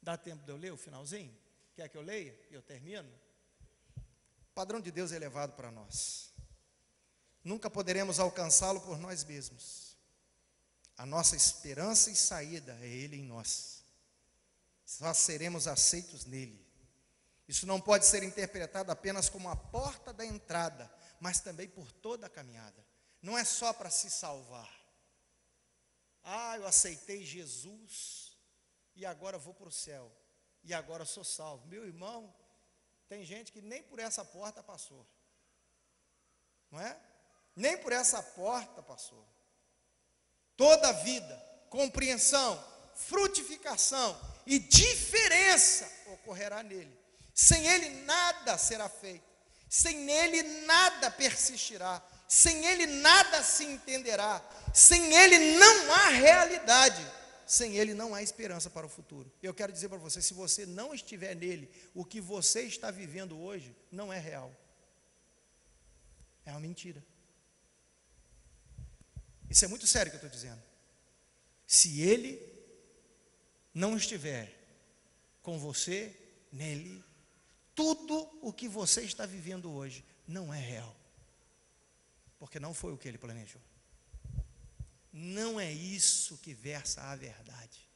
Dá tempo de eu ler o finalzinho? Quer que eu leia e eu termino? O padrão de Deus é elevado para nós. Nunca poderemos alcançá-lo por nós mesmos. A nossa esperança e saída é Ele em nós. Só seremos aceitos nele. Isso não pode ser interpretado apenas como a porta da entrada, mas também por toda a caminhada. Não é só para se salvar. Eu aceitei Jesus e agora vou para o céu. E agora sou salvo. Meu irmão, tem gente que nem por essa porta passou. Não é? Nem por essa porta passou. Toda a vida, compreensão, frutificação e diferença ocorrerá nele. Sem ele nada será feito. Sem ele nada persistirá. Sem ele nada se entenderá. Sem ele não há realidade. Sem ele não há esperança para o futuro. Eu quero dizer para você, se você não estiver nele, o que você está vivendo hoje não é real. É uma mentira. Isso é muito sério que eu estou dizendo. Se ele não estiver com você, nele, tudo o que você está vivendo hoje não é real. Porque não foi o que ele planejou. Não é isso que versa a verdade.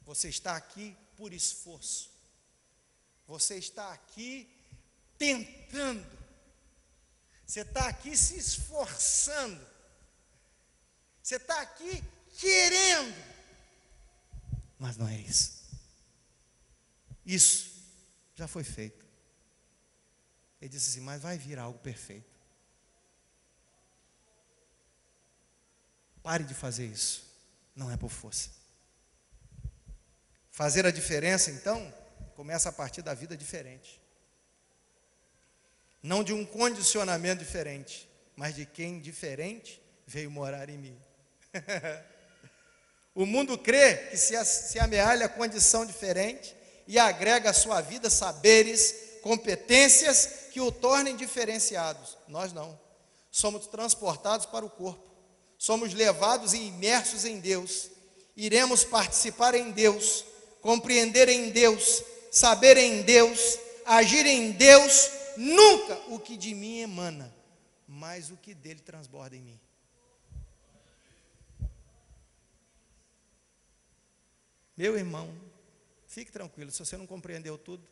Você está aqui por esforço. Você está aqui tentando. Você está aqui se esforçando. Você está aqui querendo. Mas não é isso. Isso já foi feito. Ele disse assim, mas vai vir algo perfeito. Pare de fazer isso. Não é por força. Fazer a diferença, então, começa a partir da vida diferente. Não de um condicionamento diferente, mas de quem diferente veio morar em mim. O mundo crê que se amealha a condição diferente e agrega à sua vida saberes, competências que o tornem diferenciados. Nós não. Somos transportados para o corpo. Somos levados e imersos em Deus. Iremos participar em Deus, compreender em Deus, saber em Deus, agir em Deus. Nunca o que de mim emana, mas o que dele transborda em mim. Meu irmão, fique tranquilo, se você não compreendeu tudo,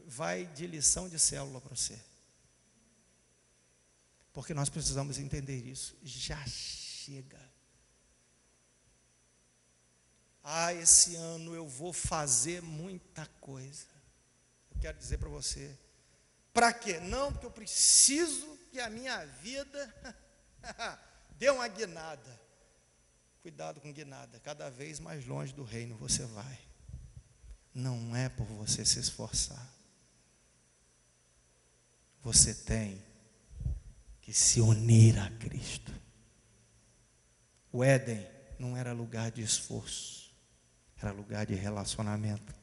vai de lição de célula para você. Porque nós precisamos entender isso. Já chega. Esse ano eu vou fazer muita coisa. Eu quero dizer para você. Para quê? Não, porque eu preciso que a minha vida dê uma guinada. Cuidado com guinada. Cada vez mais longe do reino você vai. Não é por você se esforçar. Você tem que se unir a Cristo. O Éden não era lugar de esforço, era lugar de relacionamento.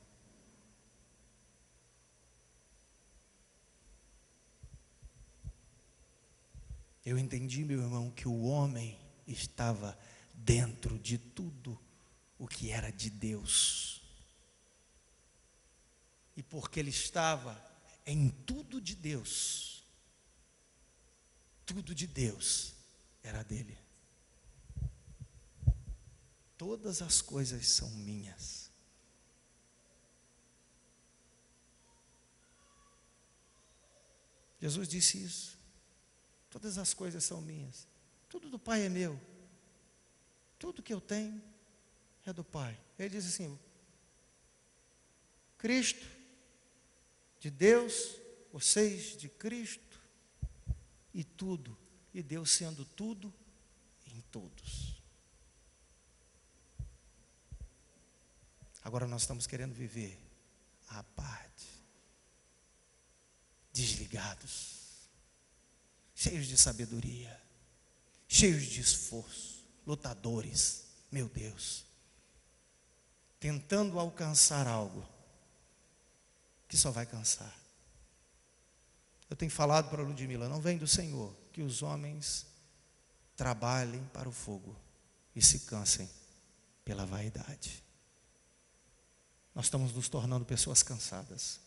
Eu entendi, meu irmão, que o homem estava dentro de tudo o que era de Deus. E porque ele estava em tudo de Deus, tudo de Deus era dele. Todas as coisas são minhas. Jesus disse isso. Todas as coisas são minhas. Tudo do Pai é meu. Tudo que eu tenho é do Pai. Ele diz assim: Cristo, de Deus, vocês de Cristo, e tudo. E Deus sendo tudo em todos. Agora nós estamos querendo viver à parte, desligados, cheios de sabedoria, cheios de esforço, lutadores, meu Deus, tentando alcançar algo que só vai cansar. Eu tenho falado para a Ludmila, não vem do Senhor que os homens trabalhem para o fogo e se cansem pela vaidade. Nós estamos nos tornando pessoas cansadas.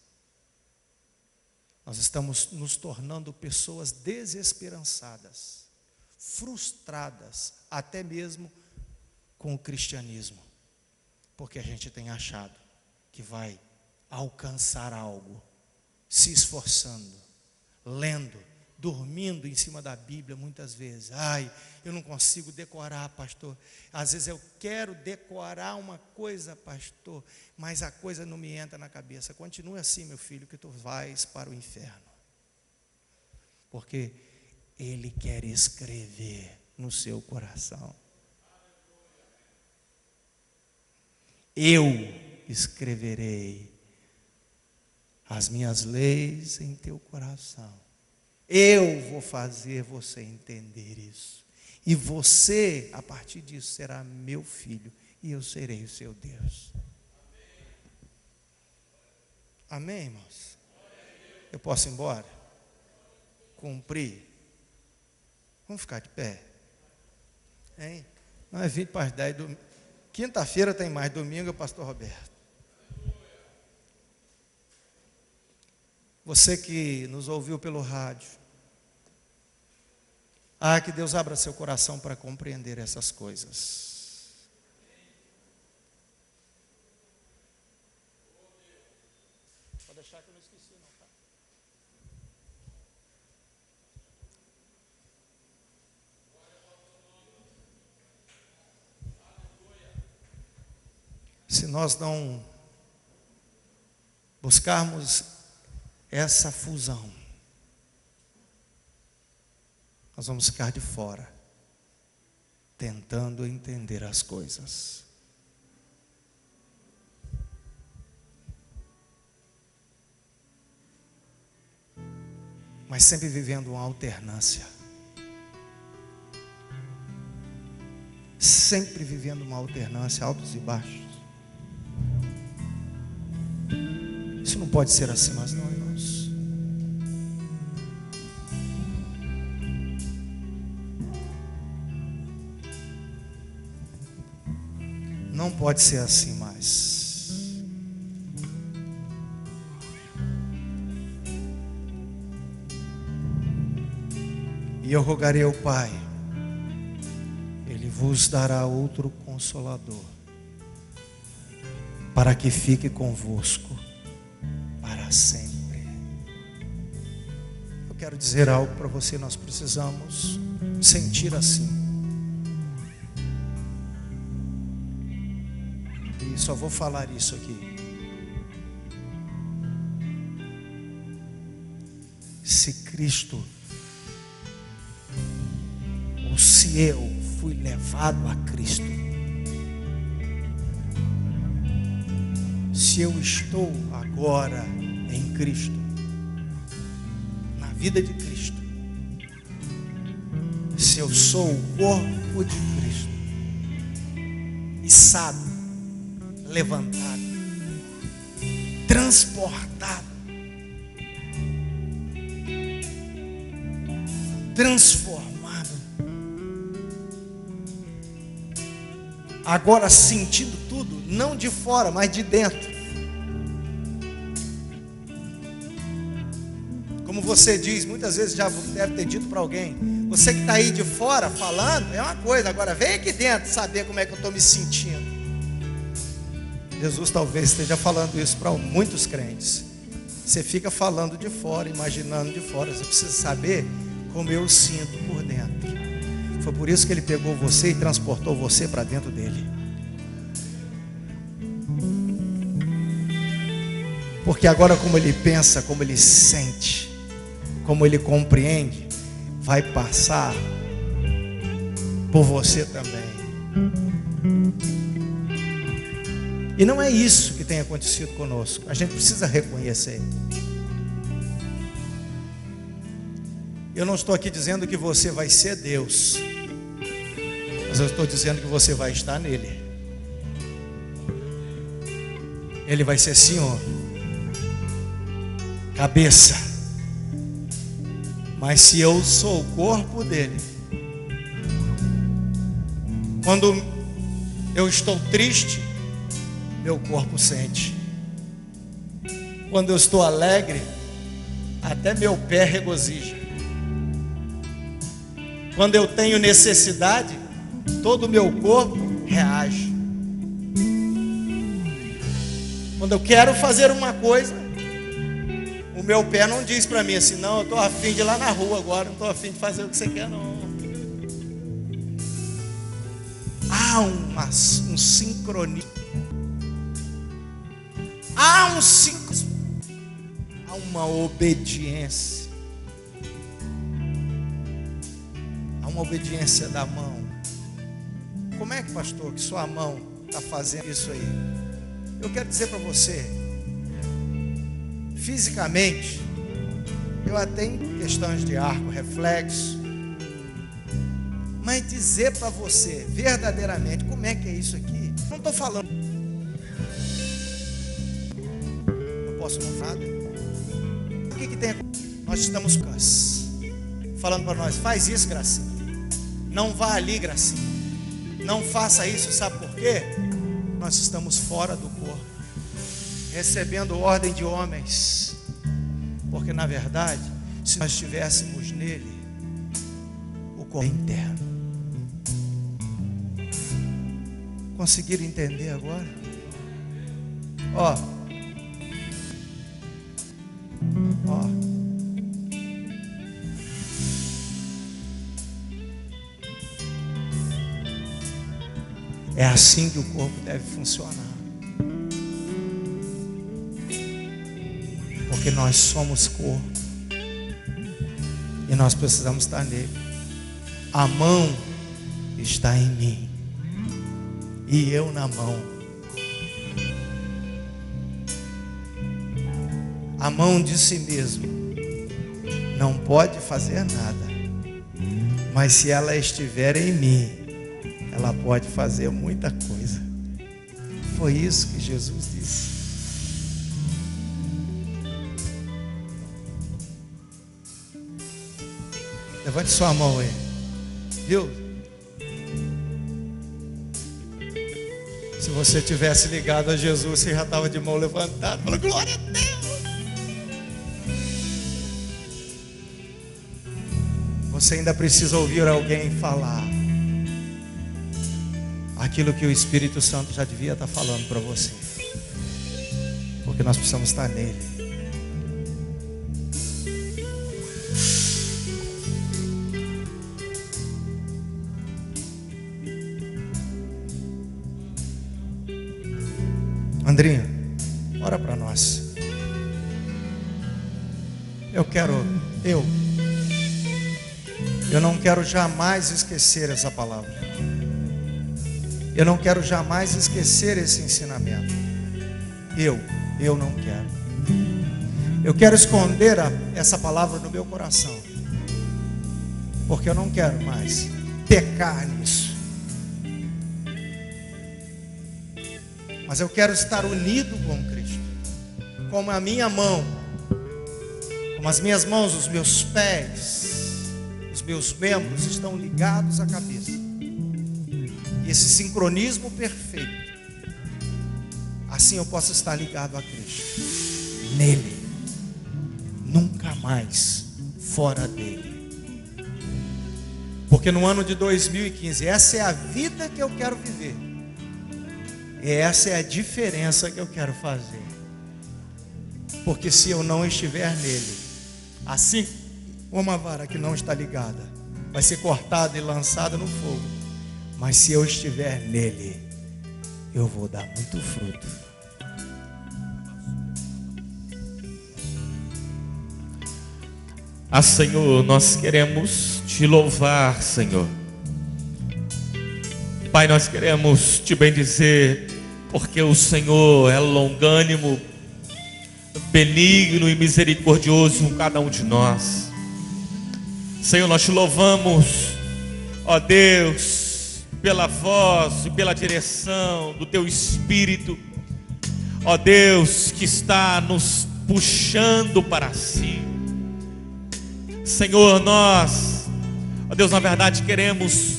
Nós estamos nos tornando pessoas desesperançadas, frustradas, até mesmo com o cristianismo, porque a gente tem achado que vai alcançar algo, se esforçando, lendo, dormindo em cima da Bíblia muitas vezes. Eu não consigo decorar, pastor. Às vezes eu quero decorar uma coisa, pastor, mas a coisa não me entra na cabeça. Continue assim, meu filho, que tu vais para o inferno. Porque Ele quer escrever no seu coração. Eu escreverei as minhas leis em teu coração. Eu vou fazer você entender isso. E você, a partir disso, será meu filho. E eu serei o seu Deus. Amém, irmãos? Eu posso ir embora? Cumprir? Vamos ficar de pé? Hein? Não é 20 para as 10. Quinta-feira tem mais. Domingo é o pastor Roberto. Você que nos ouviu pelo rádio, Ah, que Deus abra seu coração para compreender essas coisas. Pode deixar que eu não esqueci, não, tá? Se nós não buscarmos essa fusão, nós vamos ficar de fora, tentando entender as coisas. Mas sempre vivendo uma alternância. Sempre vivendo uma alternância, altos e baixos. Isso não pode ser assim mais não, irmãos. Não pode ser assim mais. E eu rogarei ao Pai, Ele vos dará outro Consolador, para que fique convosco para sempre. Eu quero dizer algo para você, nós precisamos sentir assim. E só vou falar isso aqui. Se Cristo, ou se eu fui levado a Cristo, se eu estou agora em Cristo, na vida de Cristo, se eu sou o corpo de Cristo, içado, levantado, transportado, transformado, agora sentindo tudo, não de fora, mas de dentro. Como você diz, muitas vezes já deve ter dito para alguém, você que está aí de fora falando, é uma coisa, agora vem aqui dentro saber como é que eu estou me sentindo. Jesus talvez esteja falando isso para muitos crentes. Você fica falando de fora, imaginando de fora. Você precisa saber como eu sinto por dentro. Foi por isso que Ele pegou você e transportou você para dentro dEle. Porque agora como Ele pensa, como Ele sente, como Ele compreende, vai passar por você também. E não é isso que tem acontecido conosco. A gente precisa reconhecer. Eu não estou aqui dizendo que você vai ser Deus, mas eu estou dizendo que você vai estar nele. Ele vai ser Senhor, cabeça. Mas se eu sou o corpo dele, quando eu estou triste, meu corpo sente. Quando eu estou alegre, até meu pé regozija. Quando eu tenho necessidade, todo o meu corpo reage. Quando eu quero fazer uma coisa, o meu pé não diz para mim assim, não, eu estou a fim de ir lá na rua agora, não estou a fim de fazer o que você quer não. Há um sincronismo. Há uma obediência. Há uma obediência da mão. Como é que, pastor, que sua mão está fazendo isso aí? Eu quero dizer para você, fisicamente, eu até tenho questões de arco, reflexo, mas dizer para você, verdadeiramente, como é que é isso aqui? Não estou falando. Posso não nada. O que tem? Nós estamos falando para nós, faz isso, Gracinha. Não vá ali, Gracinha. Não faça isso, sabe por quê? Nós estamos fora do corpo, recebendo ordem de homens. Porque na verdade, se nós estivéssemos nele, o corpo é interno. Conseguiram entender agora? Ó. É assim que o corpo deve funcionar. Porque nós somos corpo. E nós precisamos estar nele. A mão está em mim. E eu na mão. A mão de si mesmo não pode fazer nada. Mas se ela estiver em mim, ela pode fazer muita coisa. Foi isso que Jesus disse. Levante sua mão aí. Viu? Se você tivesse ligado a Jesus, você já estava de mão levantada. Falou, glória a Deus. Você ainda precisa ouvir alguém falar aquilo que o Espírito Santo já devia estar falando para você. Porque nós precisamos estar nele. Andrinha, ora para nós. Eu não quero jamais esquecer essa palavra. Eu não quero jamais esquecer esse ensinamento. Eu não quero. Eu quero esconder essa palavra no meu coração. Porque eu não quero mais pecar nisso. Mas eu quero estar unido com Cristo. Como a minha mão, como as minhas mãos, os meus pés, os meus membros estão ligados à cabeça. E esse sincronismo perfeito, assim eu posso estar ligado a Cristo. Nele. Nunca mais fora dele. Porque no ano de 2015, essa é a vida que eu quero viver. E essa é a diferença que eu quero fazer. Porque se eu não estiver nele, assim como uma vara que não está ligada, vai ser cortada e lançada no fogo. Mas se eu estiver nele, eu vou dar muito fruto.
Senhor, nós queremos te louvar, Senhor. Pai, nós queremos te bendizer, porque o Senhor é longânimo, benigno e misericordioso com cada um de nós. Senhor, nós te louvamos, ó Deus, pela voz e pela direção do teu Espírito, ó Deus, que está nos puxando para si. Senhor, nós, ó Deus, na verdade queremos,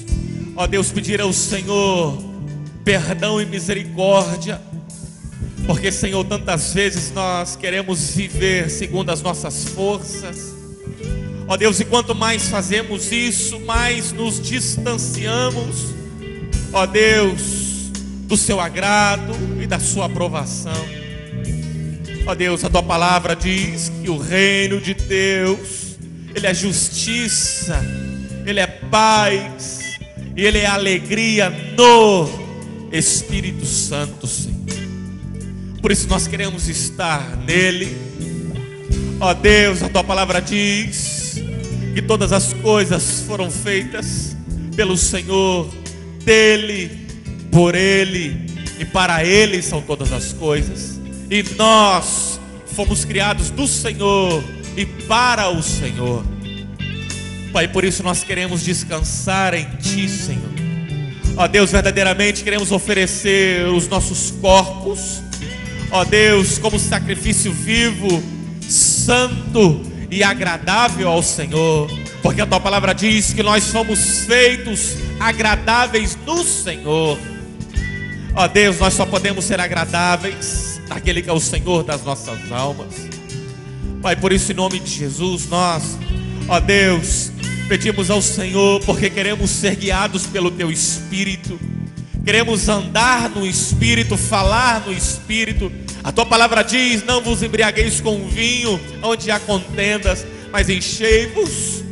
ó Deus, pedir ao Senhor perdão e misericórdia, porque, Senhor, tantas vezes nós queremos viver segundo as nossas forças, ó Deus, e quanto mais fazemos isso, mais nos distanciamos, ó Deus, do seu agrado e da sua aprovação. Ó Deus, a tua palavra diz que o reino de Deus, ele é justiça, ele é paz e ele é alegria no Espírito Santo, Senhor. Por isso nós queremos estar nele. Ó Deus, a tua palavra diz que todas as coisas foram feitas pelo Senhor, dele, por ele e para ele são todas as coisas. E nós fomos criados do Senhor e para o Senhor. Pai, por isso nós queremos descansar em ti, Senhor. Ó Deus, verdadeiramente queremos oferecer os nossos corpos, ó Deus, como sacrifício vivo, santo e agradável ao Senhor, porque a tua palavra diz que nós somos feitos agradáveis no Senhor. Ó Deus, nós só podemos ser agradáveis naquele que é o Senhor das nossas almas. Pai, por isso, em nome de Jesus, nós, ó Deus, Pedimos ao Senhor porque queremos ser guiados pelo Teu Espírito, queremos andar no Espírito, falar no Espírito. A Tua palavra diz: não vos embriagueis com vinho, onde há contendas, mas enchei-vos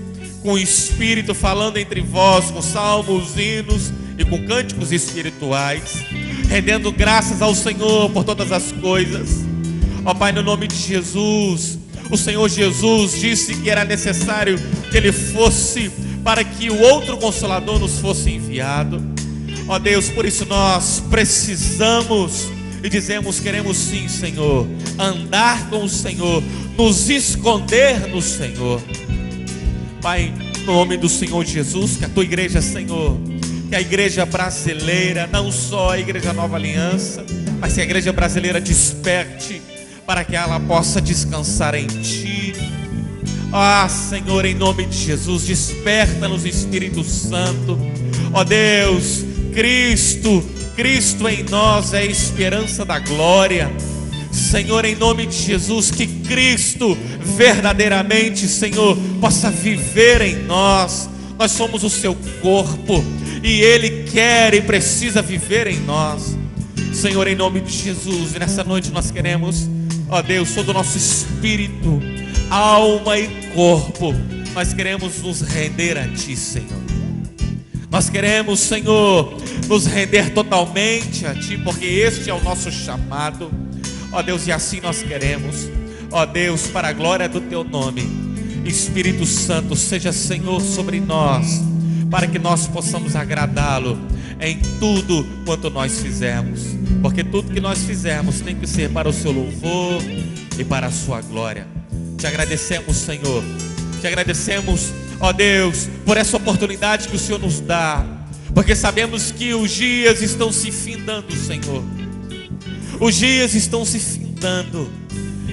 com o Espírito, falando entre vós com salmos, hinos e com cânticos espirituais, rendendo graças ao Senhor por todas as coisas. Ó Pai, no nome de Jesus, o Senhor Jesus disse que era necessário que Ele fosse para que o outro Consolador nos fosse enviado. Ó Deus, por isso nós precisamos e dizemos: queremos sim, Senhor, andar com o Senhor, nos esconder no Senhor. Pai, no nome do Senhor Jesus, que a Tua igreja, Senhor, que a igreja brasileira, não só a igreja Nova Aliança, mas que a igreja brasileira desperte para que ela possa descansar em Ti. Ah, Senhor, em nome de Jesus, desperta-nos, Espírito Santo. Ó Deus, Cristo em nós é a esperança da glória. Senhor, em nome de Jesus, que Cristo verdadeiramente, Senhor, possa viver em nós. Nós somos o Seu corpo e Ele quer e precisa viver em nós. Senhor, em nome de Jesus, nessa noite nós queremos, ó Deus, todo o nosso espírito, alma e corpo, nós queremos nos render a Ti, Senhor. Nós queremos, Senhor, nos render totalmente a Ti, porque este é o nosso chamado. Ó Deus, e assim nós queremos. Ó Deus, para a glória do Teu nome, Espírito Santo, seja, Senhor, sobre nós, para que nós possamos agradá-lo em tudo quanto nós fizermos, porque tudo que nós fizermos tem que ser para o Seu louvor e para a Sua glória. Te agradecemos, Senhor, te agradecemos, ó Deus, por essa oportunidade que o Senhor nos dá, porque sabemos que os dias estão se findando, Senhor. Os dias estão se findando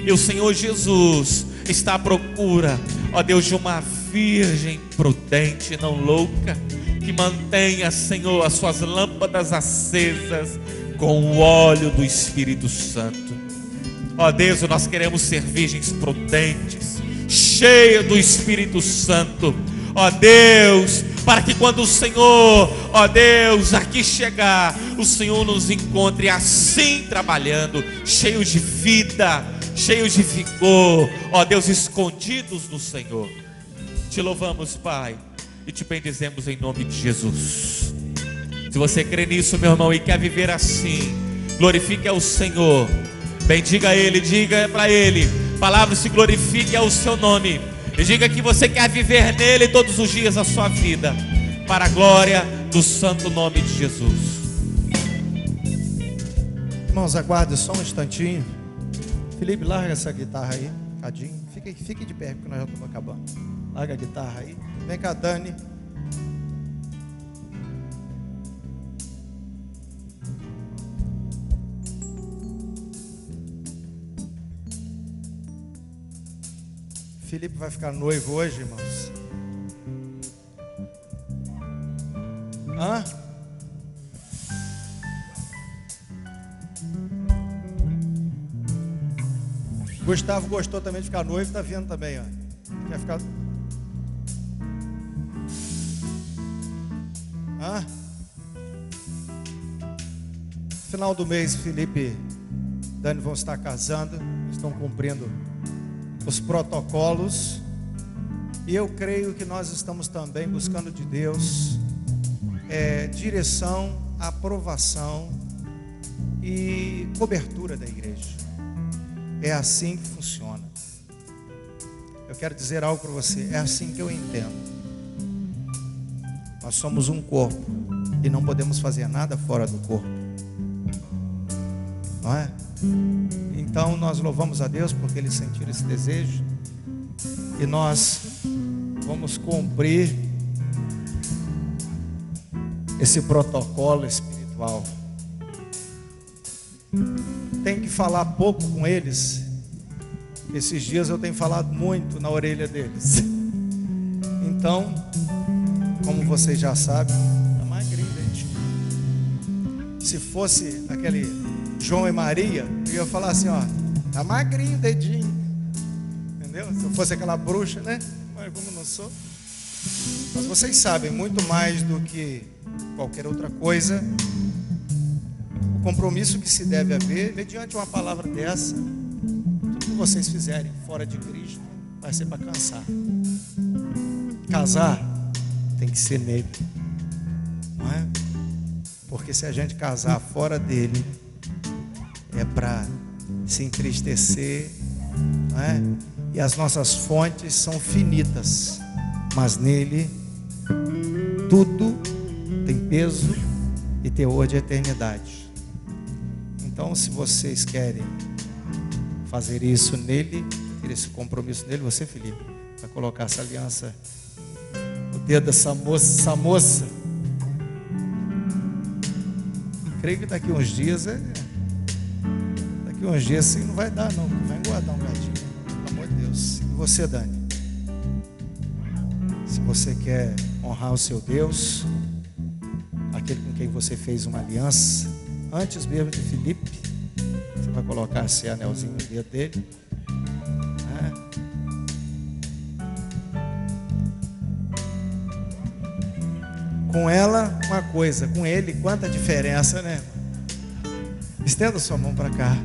e o Senhor Jesus está à procura, ó Deus, de uma virgem prudente, não louca, que mantenha, Senhor, as suas lâmpadas acesas com o óleo do Espírito Santo. Ó Deus, nós queremos ser virgens prudentes, cheias do Espírito Santo. Ó Deus, para que quando o Senhor, ó Deus, aqui chegar, o Senhor nos encontre assim trabalhando, cheios de vida, cheios de vigor, ó Deus, escondidos no Senhor. Te louvamos, Pai, e te bendizemos em nome de Jesus. Se você crê nisso, meu irmão, e quer viver assim, glorifique ao Senhor, bendiga Ele, diga para Ele, palavra se glorifique ao Seu nome, e diga que você quer viver nele todos os dias da sua vida, para a glória do santo nome de Jesus.
Irmãos, aguarde só um instantinho. Felipe, larga essa guitarra aí, cadinho. Fique de pé, porque nós já estamos acabando. Larga a guitarra aí. Vem cá, Dani. Felipe vai ficar noivo hoje, irmãos. Hã? Gustavo gostou também de ficar noivo, tá vendo também, ó. Quer ficar... Hã? Final do mês, Felipe e Dani vão estar casando, estão cumprindo os protocolos, e eu creio que nós estamos também buscando de Deus direção, aprovação e cobertura da igreja. É assim que funciona. Eu quero dizer algo para você, é assim que eu entendo. Nós somos um corpo e não podemos fazer nada fora do corpo, não é? Então nós louvamos a Deus porque Ele sentiu esse desejo, e nós vamos cumprir esse protocolo espiritual. Tem que falar pouco com eles. Esses dias eu tenho falado muito na orelha deles. Então, como vocês já sabem, tá magrinho, gente. Se fosse aquele João e Maria, eu ia falar assim, ó, tá magrinho, dedinho. Entendeu? Se eu fosse aquela bruxa, né? Mas como não sou. Mas vocês sabem, muito mais do que qualquer outra coisa, o compromisso que se deve haver mediante uma palavra dessa. Tudo que vocês fizerem fora de Cristo vai ser para cansar. Casar tem que ser nele, não é? Porque se a gente casar fora dele, é para se entristecer, não é? E as nossas fontes são finitas, mas nele tudo tem peso e teor de eternidade. Então, se vocês querem fazer isso nele, ter esse compromisso nele, você, Felipe, vai colocar essa aliança no dedo dessa moça. Creio que daqui uns dias assim não vai dar não, vai engordar um gadinho, pelo amor de Deus. E você, Dani, se você quer honrar o seu Deus, aquele com quem você fez uma aliança, antes mesmo de Felipe, você vai colocar esse anelzinho no dedo dele, né? Com ela, uma coisa, com ele, quanta diferença, né? Estenda sua mão para cá.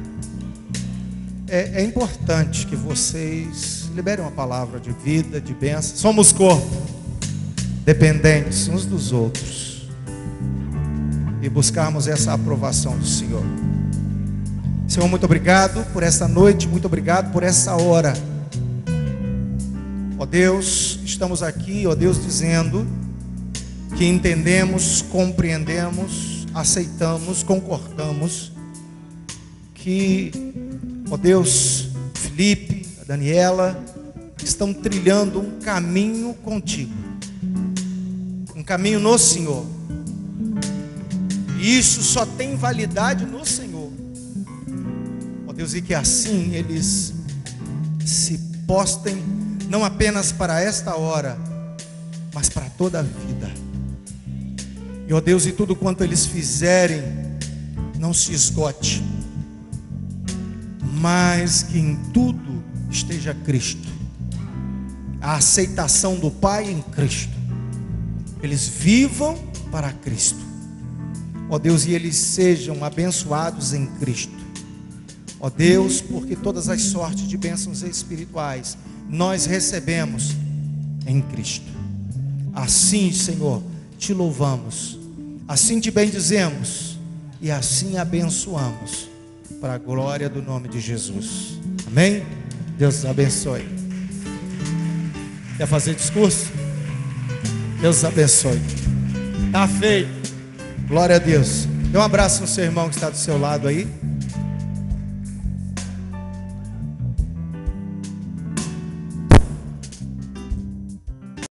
É importante que vocês liberem uma palavra de vida, de bênção. Somos corpo, dependentes uns dos outros, e buscarmos essa aprovação do Senhor. Senhor, muito obrigado por essa noite, muito obrigado por essa hora. Ó Deus, estamos aqui, ó Deus, dizendo que entendemos, compreendemos, aceitamos, concordamos que, ó Deus, Felipe, a Daniela estão trilhando um caminho contigo, um caminho no Senhor, e isso só tem validade no Senhor, ó Deus, e que assim eles se postem não apenas para esta hora, mas para toda a vida. E ó Deus, e tudo quanto eles fizerem não se esgote, mas que em tudo esteja Cristo, a aceitação do Pai em Cristo, eles vivam para Cristo, ó Deus, e eles sejam abençoados em Cristo, ó Deus, porque todas as sortes de bênçãos espirituais nós recebemos em Cristo. Assim, Senhor, te louvamos, assim te bendizemos e assim abençoamos, para a glória do nome de Jesus. Amém? Deus abençoe. Quer fazer discurso? Deus abençoe. Está feito. Glória a Deus. Dê um abraço no seu irmão que está do seu lado aí.